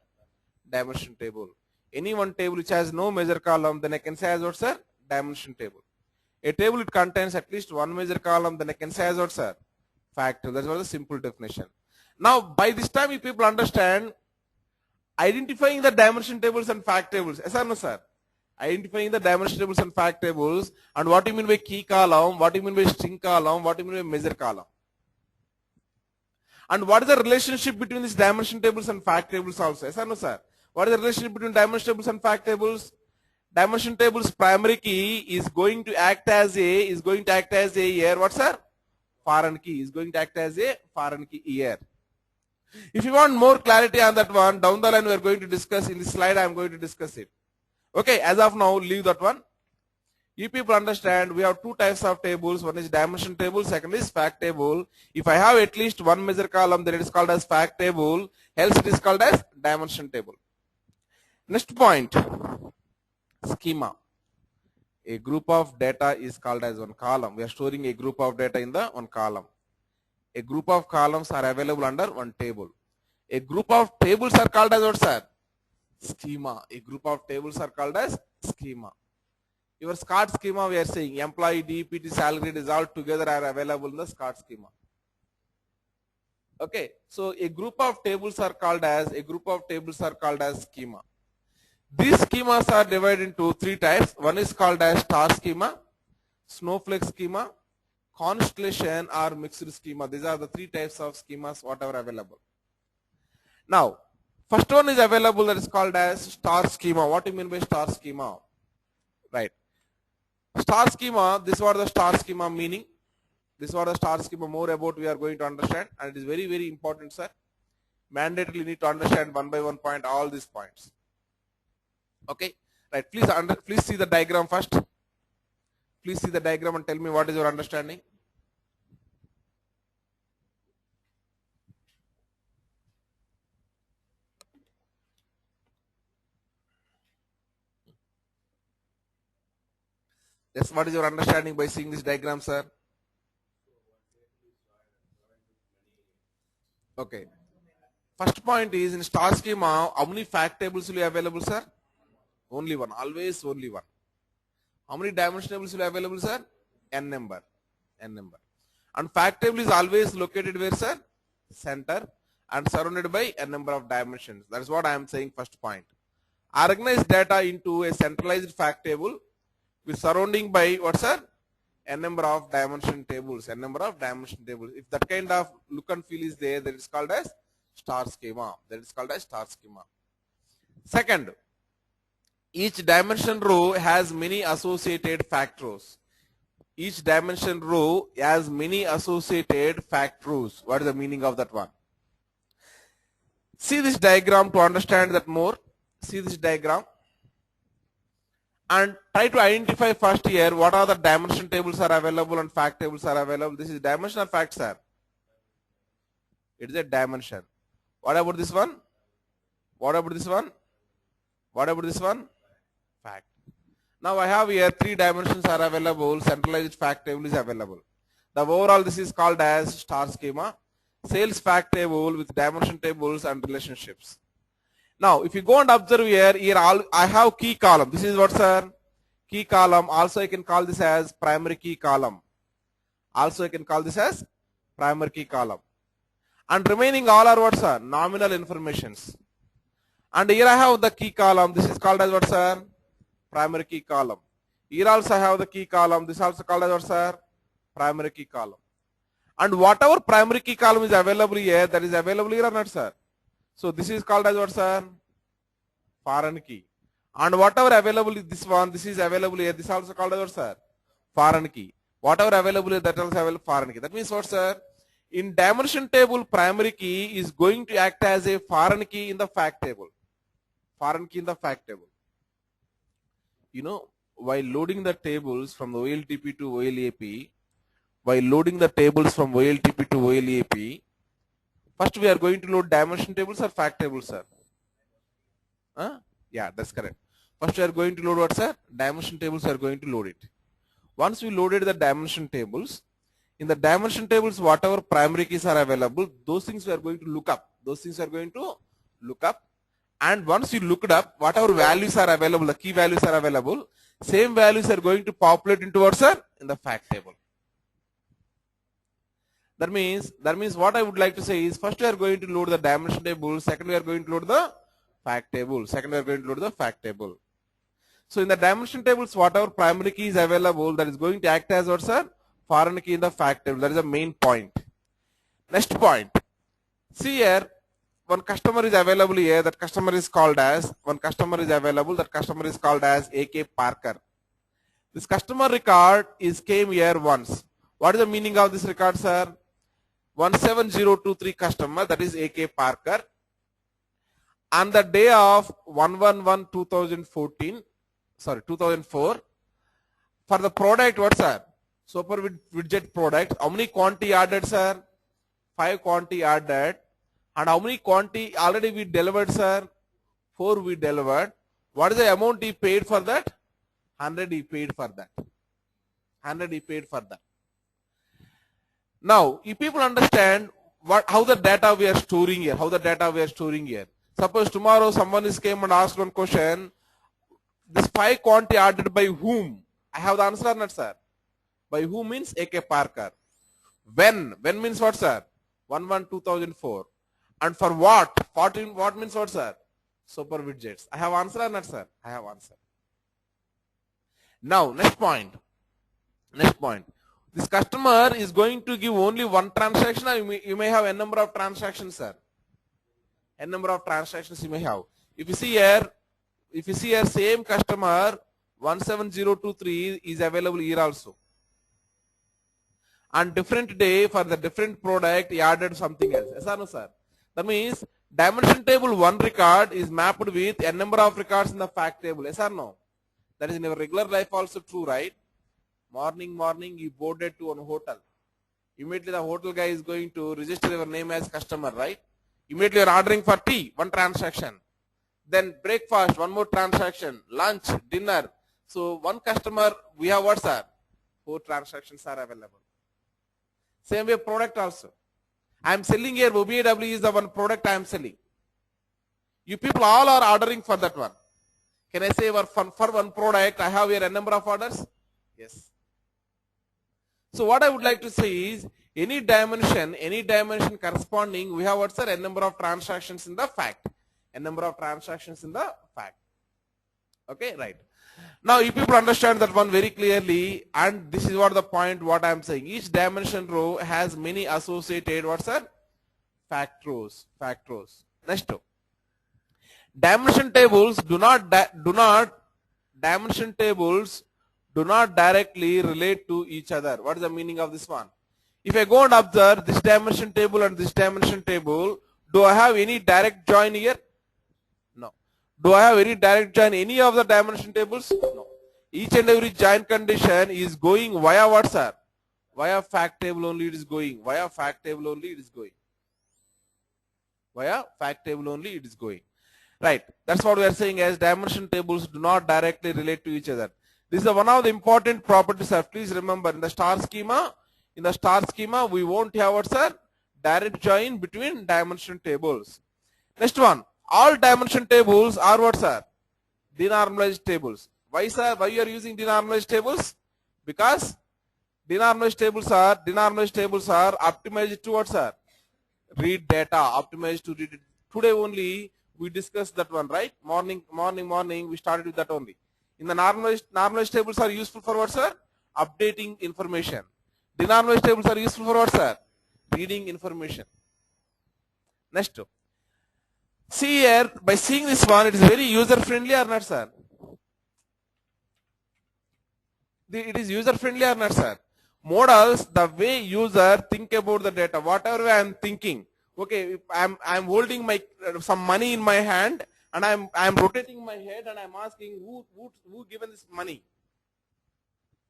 Dimension table. Any one table which has no measure column, then I can say as what, sir? Dimension table. A table it contains at least one measure column, then I can say as what, sir? Fact table. That's what the simple definition. Now, by this time, you people understand identifying the dimension tables and fact tables. Yes or no, sir? Identifying the dimension tables and fact tables, and what do you mean by key column, what do you mean by string column, what do you mean by measure column. And what is the relationship between these dimension tables and fact tables also? Yes or no, sir? What is the relationship between dimension tables and fact tables? Dimension tables primary key is going to act as a here, what, sir? Foreign key is going to act as a foreign key here. If you want more clarity on that one, down the line we are going to discuss. In this slide I am going to discuss it. Okay, as of now, leave that one. You people understand we have two types of tables. One is dimension table, second is fact table. If I have at least one measure column, then it is called as fact table, else it is called as dimension table. Next point, schema. A group of data is called as one column. We are storing a group of data in the one column. A group of columns are available under one table. A group of tables are called as what, sir? Schema. A group of tables are called as schema. Your SCOT schema, we are saying employee, DPT, salary is all together are available in the SCOT schema. Okay, so a group of tables are called as schema. These schemas are divided into three types. One is called as star schema, snowflake schema, constellation, or mixed schema. These are the three types of schemas whatever available. Now, first one is available, that is called as star schema. What do you mean by star schema? Right. Star schema, this was the star schema meaning. This was the star schema, more about we are going to understand, and it is very, very important, sir. Mandatorily need to understand one by one point all these points. Okay, right, please see the diagram first. Please see the diagram and tell me what is your understanding. Yes, what is your understanding by seeing this diagram, sir? Okay. First point is in star schema, how many fact tables will be available, sir? Only one. Always only one. How many dimension tables will be available, sir? N number. N number. And fact table is always located where, sir? Center and surrounded by a number of dimensions. That is what I am saying first point. Organize data into a centralized fact table with surrounding by what, sir? A number of dimension tables. A number of dimension tables. If that kind of look and feel is there, that is called as star schema. That is called as star schema. Second, each dimension row has many associated fact rows. Each dimension row has many associated fact rows. What is the meaning of that one? See this diagram to understand that more. See this diagram and try to identify first here what are the dimension tables are available and fact tables are available. This is dimension or fact, sir? It is a dimension. What about this one? What about this one? What about this one? Fact. Now I have here 3 dimensions are available. Centralized fact table is available. The overall this is called as star schema. Sales fact table with dimension tables and relationships. Now if you go and observe here I have key column. This is what, sir? Key column. Also I can call this as primary key column. Also I can call this as primary key column. And remaining all are what, sir? Nominal informations. And here I have the key column. This is called as what, sir? Primary key column. Here also I have the key column. This also called as what, sir? Primary key column. And whatever primary key column is available here, that is available here or not, sir? So this is called as what, sir? Foreign key. And whatever available is this one, this is available here. This also called as what, sir? Foreign key. Whatever available here, that also available foreign key. That means what, sir? In dimension table, primary key is going to act as a foreign key in the fact table. Foreign key in the fact table. You know, while loading the tables from the OLTP to OLAP, first we are going to load dimension tables or fact tables, sir? Huh? Yeah, that's correct. First we are going to load what, sir? Dimension tables are going to load it. Once we loaded the dimension tables, in the dimension tables, whatever primary keys are available, those things we are going to look up. And once you look it up, whatever values are available, the key values are available, same values are going to populate into what, sir? In the fact table. That means what I would like to say is, first we are going to load the dimension table, second we are going to load the fact table. So in the dimension tables, whatever primary key is available, that is going to act as what, sir? Foreign key in the fact table. That is the main point. Next point. See here, one customer is available here. That customer is called as AK Parker. This customer record came here once. What is the meaning of this record, sir? 17023 customer, that is AK Parker. On the day of 1/1/2004, for the product, what, sir? Super widget product. How many quantity added, sir? 5 quantity added. And how many quantity already we delivered, sir? 4 we delivered. What is the amount he paid for that? 100 he paid for that. Now, if people understand how the data we are storing here, Suppose tomorrow someone came and asked one question, this 5 quantity added by whom? I have the answer or not, sir? By whom means AK Parker. When means what, sir? 1/1/2004. And for what? What means what, sir? Super widgets. I have answer or not, sir? I have answer. Now, next point. This customer is going to give only one transaction, or you may have a number of transactions, sir. A number of transactions you may have. If you see here, same customer 17023 is available here also. And different day for the different product, he added something else. Yes or no, sir? That means dimension table 1 record is mapped with a number of records in the fact table. Yes or no? That is in your regular life also true, right? Morning, you boarded to a hotel. Immediately the hotel guy is going to register your name as customer, right? Immediately you are ordering for tea, 1 transaction. Then breakfast, 1 more transaction. Lunch, dinner, So one customer, we have what, sir? 4 transactions are available. Same way product also. I am selling here, OBIEE is the one product I am selling. You people all are ordering for that one. Can I say for one product, I have here a number of orders? Yes. So what I would like to say is, any dimension corresponding, we have what, sir? A number of transactions in the fact. A number of transactions in the fact. Okay, right. Now you people understand that one very clearly, and this is what the point what I am saying. Each dimension row has many associated what, sir? Fact rows. Next row. Dimension tables do not directly relate to each other. What is the meaning of this one? If I go and observe this dimension table and this dimension table, do I have any direct join here? No. Do I have any direct join any of the dimension tables? No. Each and every join condition is going via what, sir? Via fact table only it is going. Via fact table only it is going. Via fact table only it is going. Right. That's what we are saying as dimension tables do not directly relate to each other. This is one of the important properties, sir. Please remember, in the star schema, we won't have what, sir? Direct join between dimension tables. Next one. All dimension tables are what, sir? Denormalized tables. Why, sir? Why you are using denormalized tables? Because denormalized tables are optimized to what, sir? Read data. Optimized to read it. Today only we discussed that one, right? Morning we started with that only. In the normalized tables are useful for what, sir? Updating information. Denormalized tables are useful for what, sir? Reading information. Next. See here, by seeing this one, it is very user friendly or not, sir? It is user friendly or not, sir? Models, the way user think about the data, whatever way I am thinking. Okay, I'm holding my some money in my hand and I'm rotating my head and I'm asking who given this money?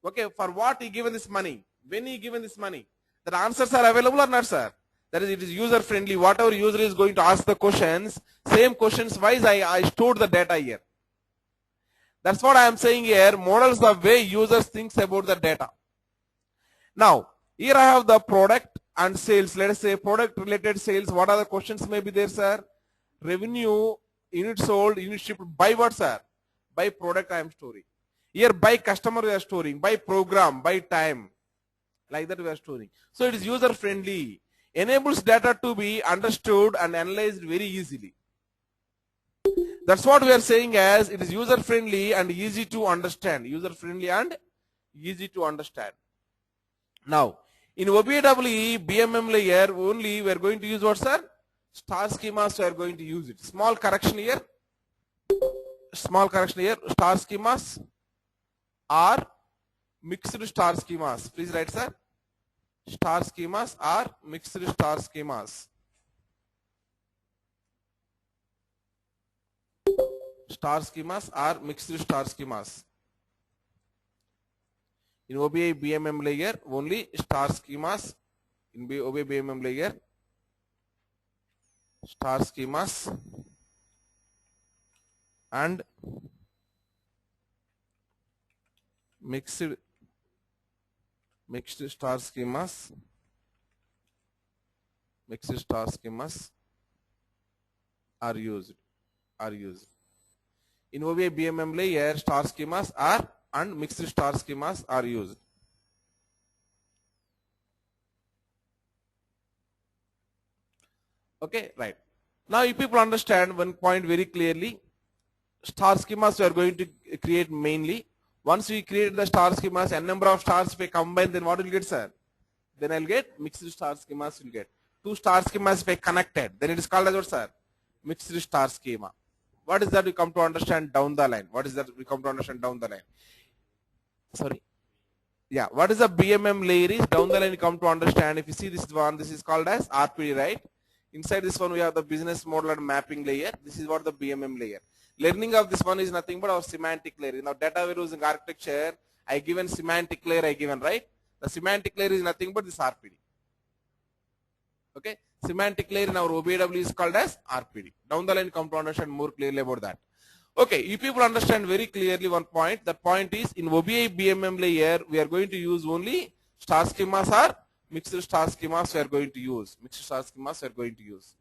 Okay, for what he given this money? When he given this money? The answers are available or not, sir? That is, it is user friendly. Whatever user is going to ask the questions, same questions wise I stored the data here. That's what I am saying here. Models the way users thinks about the data. Now, here I have the product and sales. Let us say product related sales. What are the questions may be there, sir? Revenue, units sold, units shipped. By what, sir? By product I am storing. Here by customer we are storing. By program, by time. Like that we are storing. So it is user friendly. Enables data to be understood and analyzed very easily. That's what we are saying as it is user friendly and easy to understand. User friendly and easy to understand. Now, in OBIEE BMM layer only we are going to use what, sir? Star schemas we are going to use it. Small correction here. Star schemas are mixed star schemas. Please write, sir. Star schemas are mixed star schemas. Star schemas are mixed star schemas. In OBIEE BMM layer only star schemas. In OBIEE BMM layer star schemas and mixed star schemas are used. In OBIEE BMM layer star schemas are and mixed star schemas are used. Okay, right. Now you people understand one point very clearly. Star schemas we are going to create mainly. Once we create the star schemas, n number of stars if I combine, then what will get, sir? Then I'll get mixed star schemas will get. 2 star schemas if I connected, then it is called as what, sir? Mixed star schema. What is that we come to understand down the line? Sorry. Yeah, what is the BMM layer is down the line you come to understand. If you see this one, this is called as RPD, right? Inside this one we have the business model and mapping layer. This is what the BMM layer. Learning of this one is nothing but our semantic layer. In our data warehousing architecture, I given semantic layer right? The semantic layer is nothing but this RPD. Okay? Semantic layer in our OBIEE is called as RPD. Down the line come to understand more clearly about that. Okay, you people understand very clearly one point. That point is in OBIEE BMM layer, we are going to use only star schemas or mixed star schemas we are going to use. Mixed star schemas we are going to use.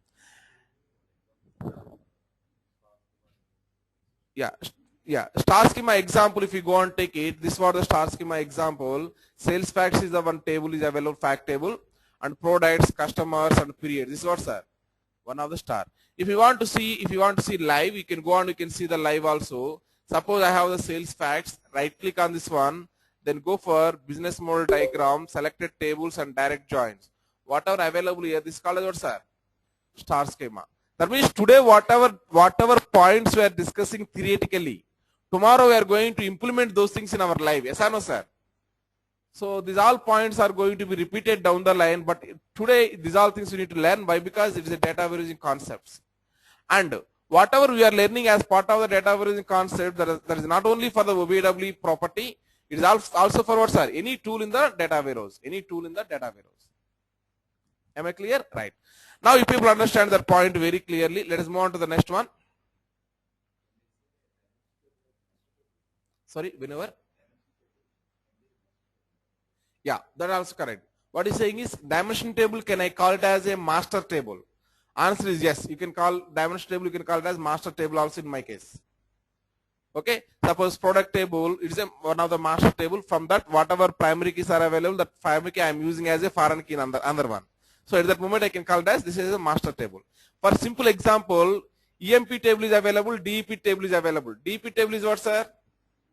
Yeah, star schema example, if you go and take it, this was the star schema example. Sales facts is the one table is available, fact table, and products, customers, and period. This is what, sir? One of the star. If you want to see live, you can go and you can see the live also. Suppose I have the sales facts, right click on this one, then go for business model diagram, selected tables and direct joins. Whatever available here, this is called as what, sir? Star schema. That means today whatever points we are discussing theoretically, tomorrow we are going to implement those things in our life. Yes or no, sir? So these all points are going to be repeated down the line, but today these all things we need to learn. Why? Because it is a data warehousing concepts. And whatever we are learning as part of the data warehousing concept, that is not only for the OBIEE property, it is also for what, sir? Any tool in the data warehouse. Any tool in the data warehouse. Am I clear? Right. Now you people understand that point very clearly. Let us move on to the next one. Sorry, whenever? Yeah, that also correct. What he's saying is dimension table, can I call it as a master table? Answer is yes. You can call dimension table, you can call it as master table also in my case. Okay, suppose product table, it is one of the master table. From that, whatever primary keys are available, that primary key I am using as a foreign key in another one. So at that moment I can call it as this is a master table. For simple example, EMP table is available, DEP table is available. DEP table is what, sir?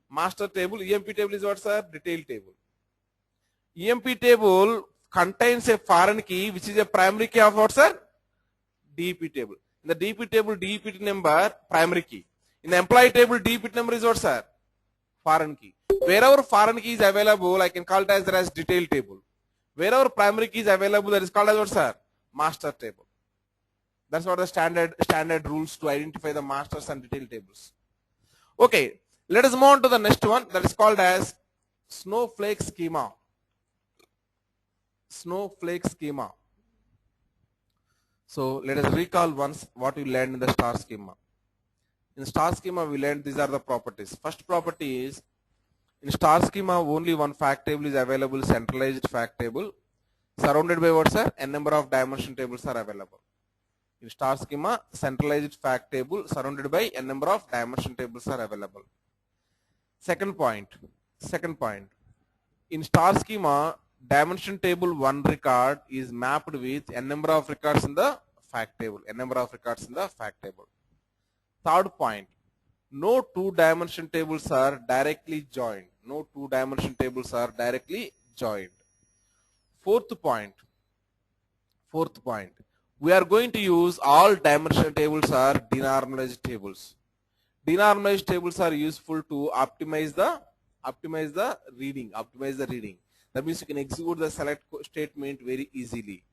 Master table. EMP table is what, sir? Detail table. EMP table contains a foreign key which is a primary key of what, sir? DEP table. In the DEP table, DEP number primary key. In the employee table, DEP number is what, sir? Foreign key. Wherever foreign key is available, I can call it as detail table. Wherever primary key is available, that is called as what, sir? Master table. That's what the standard rules to identify the masters and detail tables. Okay, let us move on to the next one, that is called as snowflake schema. Snowflake schema. So let us recall once what we learned in the star schema. In star schema we learned these are the properties. First property is in star schema only one fact table is available, centralized fact table, surrounded by what, sir? N number of dimension tables are available. In star schema, centralized fact table surrounded by N number of dimension tables are available. Second point. In star schema, dimension table 1 record is mapped with N number of records in the fact table. N number of records in the fact table. Third point. No two dimension tables are directly joined. No two dimension tables are directly joined. Fourth point. We are going to use all dimension tables are denormalized tables. Denormalized tables are useful to optimize the reading. That means you can execute the select statement very easily.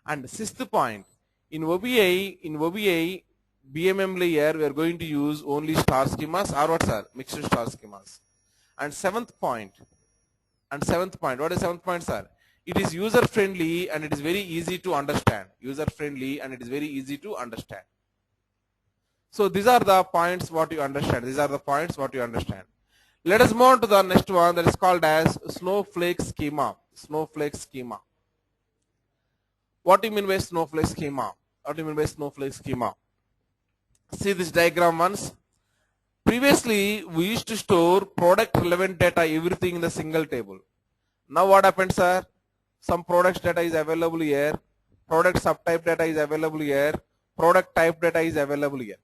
And sixth point, in OBIEE BMM layer, we are going to use only star schemas or what, sir? Mixed star schemas. And seventh point, what is seventh point, sir? It is user friendly and it is very easy to understand. So these are the points what you understand. Let us move on to the next one, that is called as snowflake schema. What do you mean by snowflake schema? See this diagram once. Previously, we used to store product relevant data, everything in the single table. Now what happens, sir? Some products data is available here, product subtype data is available here, product type data is available here.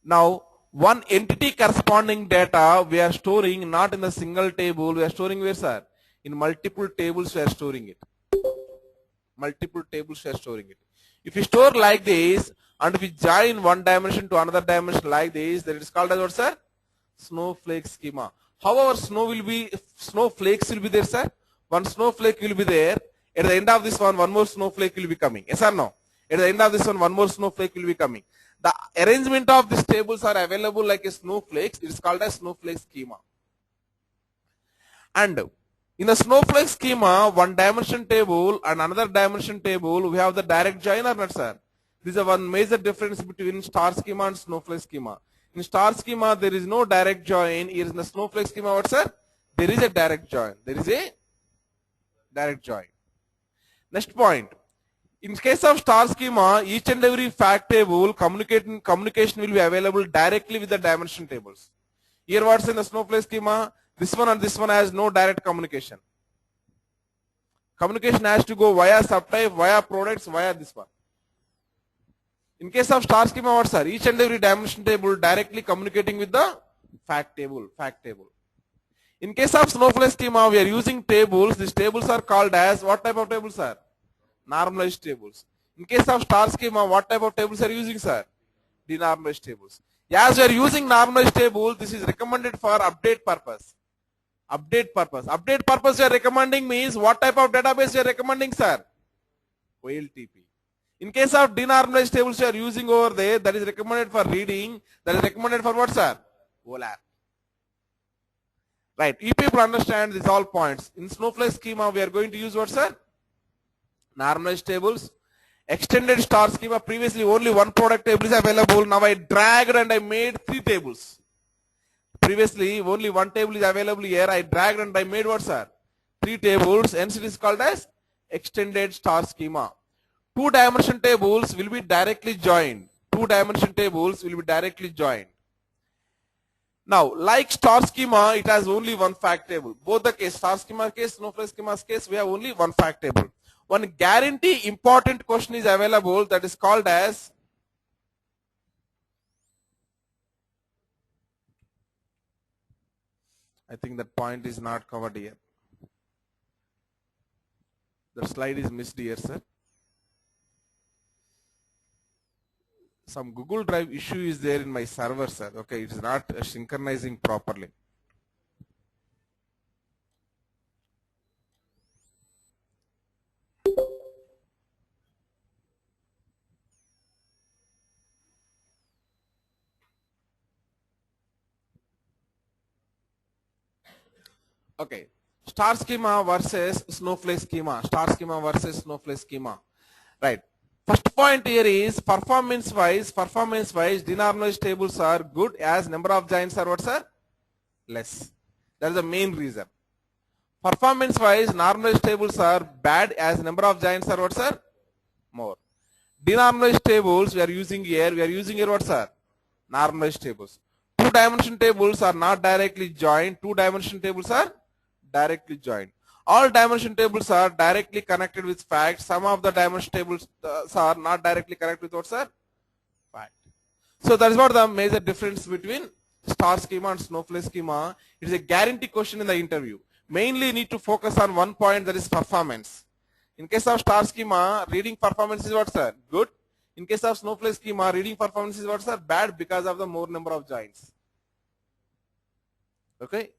Now, one entity corresponding data we are storing not in the single table, we are storing where, sir? In multiple tables we are storing it. If you store like this, and if we join one dimension to another dimension like this, then it is called as what, sir? Snowflake schema. However, snowflakes will be there, sir. One snowflake will be there. At the end of this one more snowflake will be coming. Yes or no? At the end of this one more snowflake will be coming. The arrangement of these tables are available like a snowflakes. It is called as snowflake schema. And in the snowflake schema, one dimension table and another dimension table, we have the direct join or not, sir? This is one major difference between star schema and snowflake schema. In star schema, there is no direct join. Here in the snowflake schema, what sir? There is a direct join. There is a direct join. Next point. In case of star schema, each and every fact table communication will be available directly with the dimension tables. Here what's in the snowflake schema? This one and this one has no direct communication. Communication has to go via subtype, via products, via this one. In case of star schema, what sir? Each and every dimension table directly communicating with the fact table. In case of snowflake schema, we are using tables. These tables are called as what type of tables, sir? Normalized tables. In case of star schema, what type of tables are you using, sir? Denormalized tables. As we are using normalized table, this is recommended for update purpose. Update purpose we are recommending means what type of database we are recommending, sir? OLTP. In case of denormalized tables we are using over there, that is recommended for reading. That is recommended for what, sir? OLAP. Right. You people understand these all points. In snowflake schema, we are going to use what, sir? Normalized tables. Extended star schema, previously only one product table is available. Now I dragged and I made 3 tables. Previously only one table is available here. I dragged and I made what, sir? 3 tables. Hence it is called as extended star schema. 2-dimension tables will be directly joined. 2-dimension tables will be directly joined. Now, like star schema, it has only one fact table. Both the case, star schema case, snowflake schema's case, we have only one fact table. One guarantee important question is available, that is called as I think that point is not covered here. The slide is missed here, sir. Some Google Drive issue is there in my server, sir. Okay, it is not synchronizing properly. Okay, star schema versus snowflake schema. Star schema versus snowflake schema. Right. First point here is performance-wise, denormalized tables are good as number of joins are what, sir? Less. That is the main reason. Performance-wise, normalized tables are bad as number of joins are what, sir? More. Denormalized tables we are using here what, sir? Normalized tables. 2-dimension tables are not directly joined. 2-dimension tables are directly joined. All dimension tables are directly connected with fact. Some of the dimension tables are not directly connected with what, sir? Fact. So that is what the major difference between star schema and snowflake schema. It is a guarantee question in the interview. Mainly need to focus on one point, that is performance. In case of star schema, reading performance is what, sir? Good. In case of snowflake schema, reading performance is what, sir? Bad because of the more number of joins. Okay.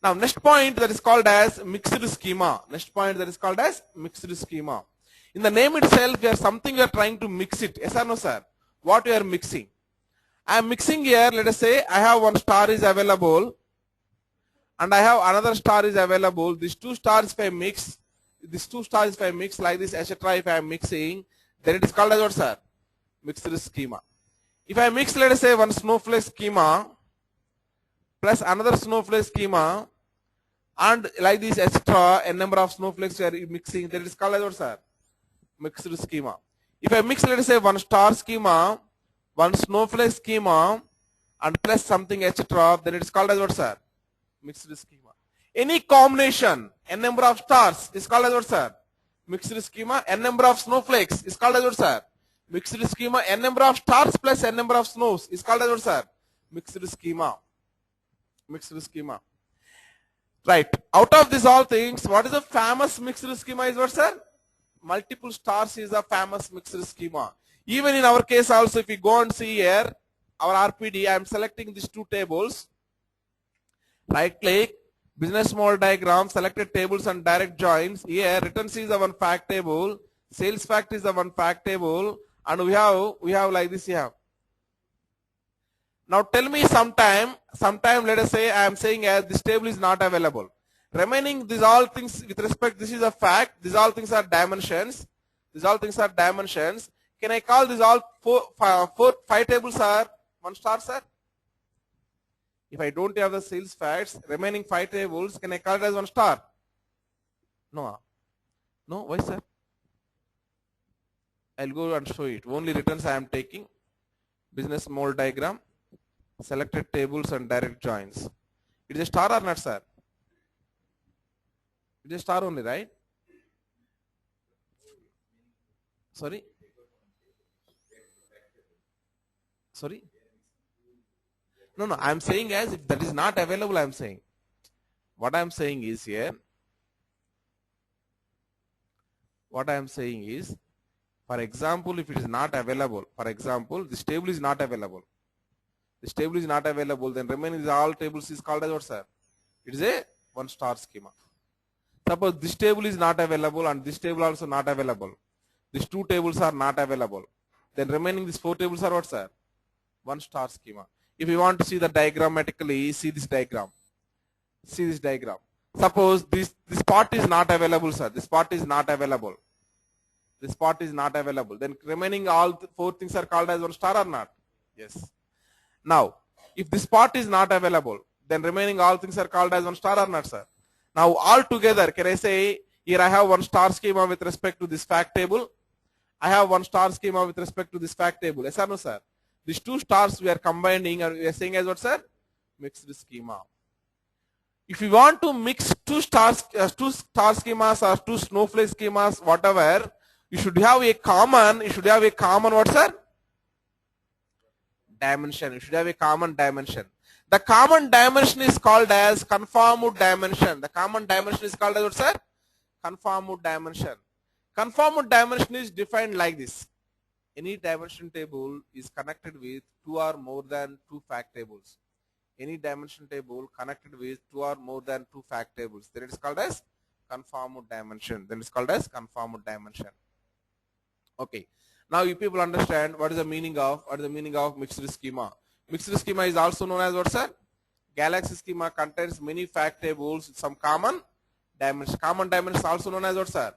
Now next point, that is called as mixed schema. Next point, that is called as mixed schema. In the name itself, we are trying to mix it. Yes or no, sir? What we are mixing? I am mixing here. Let us say I have one star is available, and I have another star is available. These 2 stars if I mix, like this, etc. If I am mixing, then it is called as what, sir? Mixed schema. If I mix, let us say, one snowflake schema plus another snowflake schema, and like this extra a number of snowflakes we are mixing, that is called as what, sir? Mixed schema. If I mix, let us say, one star schema, one snowflake schema, and plus something etc., then it is called as what, sir? Mixed schema. Any combination, n number of stars is called as what, sir? Mixed schema. N number of snowflakes is called as what, sir? Mixed schema. N number of stars plus n number of snows is called as what, sir? Mixed schema. Mixed schema. Right. Out of these all things, what is the famous mixed schema is what, sir? Multiple stars is a famous mixed schema. Even in our case also, if we go and see here, our RPD, I am selecting these 2 tables. Right click, business model diagram, selected tables and direct joins. Here, returns is the one fact table, sales fact is the one fact table, and we have like this here. Now tell me sometime let us say I am saying this table is not available. Remaining these all things with respect, this is a fact, these all things are dimensions. Can Can I call this all five tables are 1 star, sir? If I don't have the sales facts, remaining 5 tables, can I call it as 1 star? No. No, why, sir? I'll go and show it. Only returns I am taking. Business model diagram, selected tables and direct joins. It is a star or not, sir? It is a star only, right? Sorry? Sorry? No, I am saying as if that is not available, I am saying. What I am saying is here, for example, if it is not available, for example, this table is not available. This table is not available, then remaining all tables is called as what, sir? It is a 1 star schema. Suppose this table is not available and this table also not available. These 2 tables are not available. Then remaining these 4 tables are what, sir? 1 star schema. If you want to see the diagrammatically, see this diagram. See this diagram. Suppose this part is not available, sir. This part is not available. This part is not available. Then remaining all 4 things are called as 1 star or not? Yes. Now, if this part is not available, then remaining all things are called as 1 star or not, sir? Now, all together, can I say, here I have 1 star schema with respect to this fact table. I have 1 star schema with respect to this fact table. Yes or no, sir? These 2 stars we are combining and we are saying as what, sir? Mixed schema. If you want to mix 2 star schemas or 2 snowflake schemas, whatever, you should have a common, what, sir? Dimension. You should have a common dimension. The common dimension is called as conformed dimension. The common dimension is called as what, sir? Conformed dimension. Conformed dimension is defined like this. Any dimension table is connected with 2 or more than 2 fact tables. Any dimension table connected with 2 or more than 2 fact tables. Then it is called as conformed dimension. Then it is called as conformed dimension. Okay. Now you people understand what is the meaning of mixed schema. Mixed schema is also known as what, sir? Galaxy schema contains many fact tables with some common dimensions. Common dimensions also known as what, sir?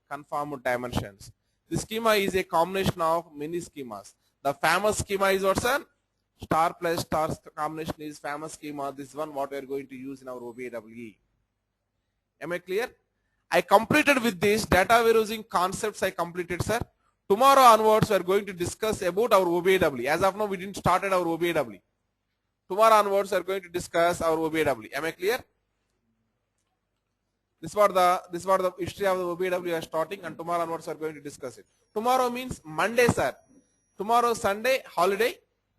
Conformed dimensions. This schema is a combination of many schemas. The famous schema is what, sir? Star plus star combination is famous schema. This one what we are going to use in our OBIEE. Am I clear? I completed with this data warehousing concepts. I completed, sir. Tomorrow onwards we are going to discuss about our OBIEE. As of now we didn't started our OBIEE. Tomorrow onwards we are going to discuss our OBIEE. Am I clear? This was the history of the OBIEE we are starting, and tomorrow onwards we are going to discuss it. Tomorrow means Monday, sir. Tomorrow Sunday holiday.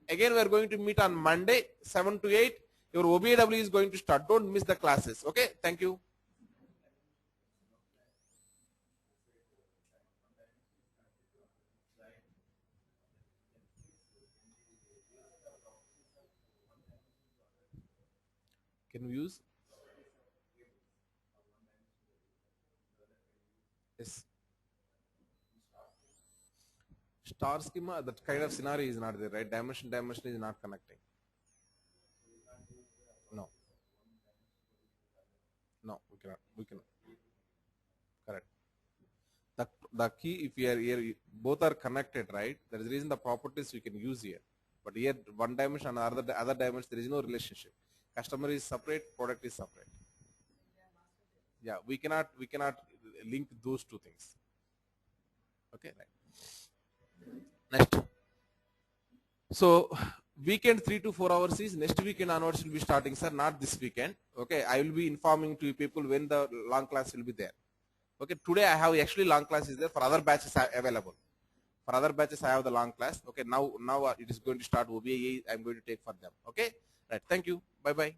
Again we are going to meet on Monday 7 to 8. Your OBIEE is going to start. Don't miss the classes. Okay? Thank you. Can we use? Yes. Star schema, that kind of scenario is not there, right? Dimension is not connecting. No. No, we cannot. Correct. The key, if we are here, both are connected, right? That is the reason the properties we can use here. But here, one dimension and other dimension, there is no relationship. Customer is separate, product is separate. Yeah, we cannot link those 2 things. Okay, right. Next. So weekend 3 to 4 hours is next weekend onwards will be starting, sir, not this weekend. Okay, I will be informing to you people when the long class will be there. Okay, today I have actually long class is there. For other batches available. For other batches I have the long class. Okay, now it is going to start OBIEE. I am going to take for them. Okay, right. Thank you. Bye bye.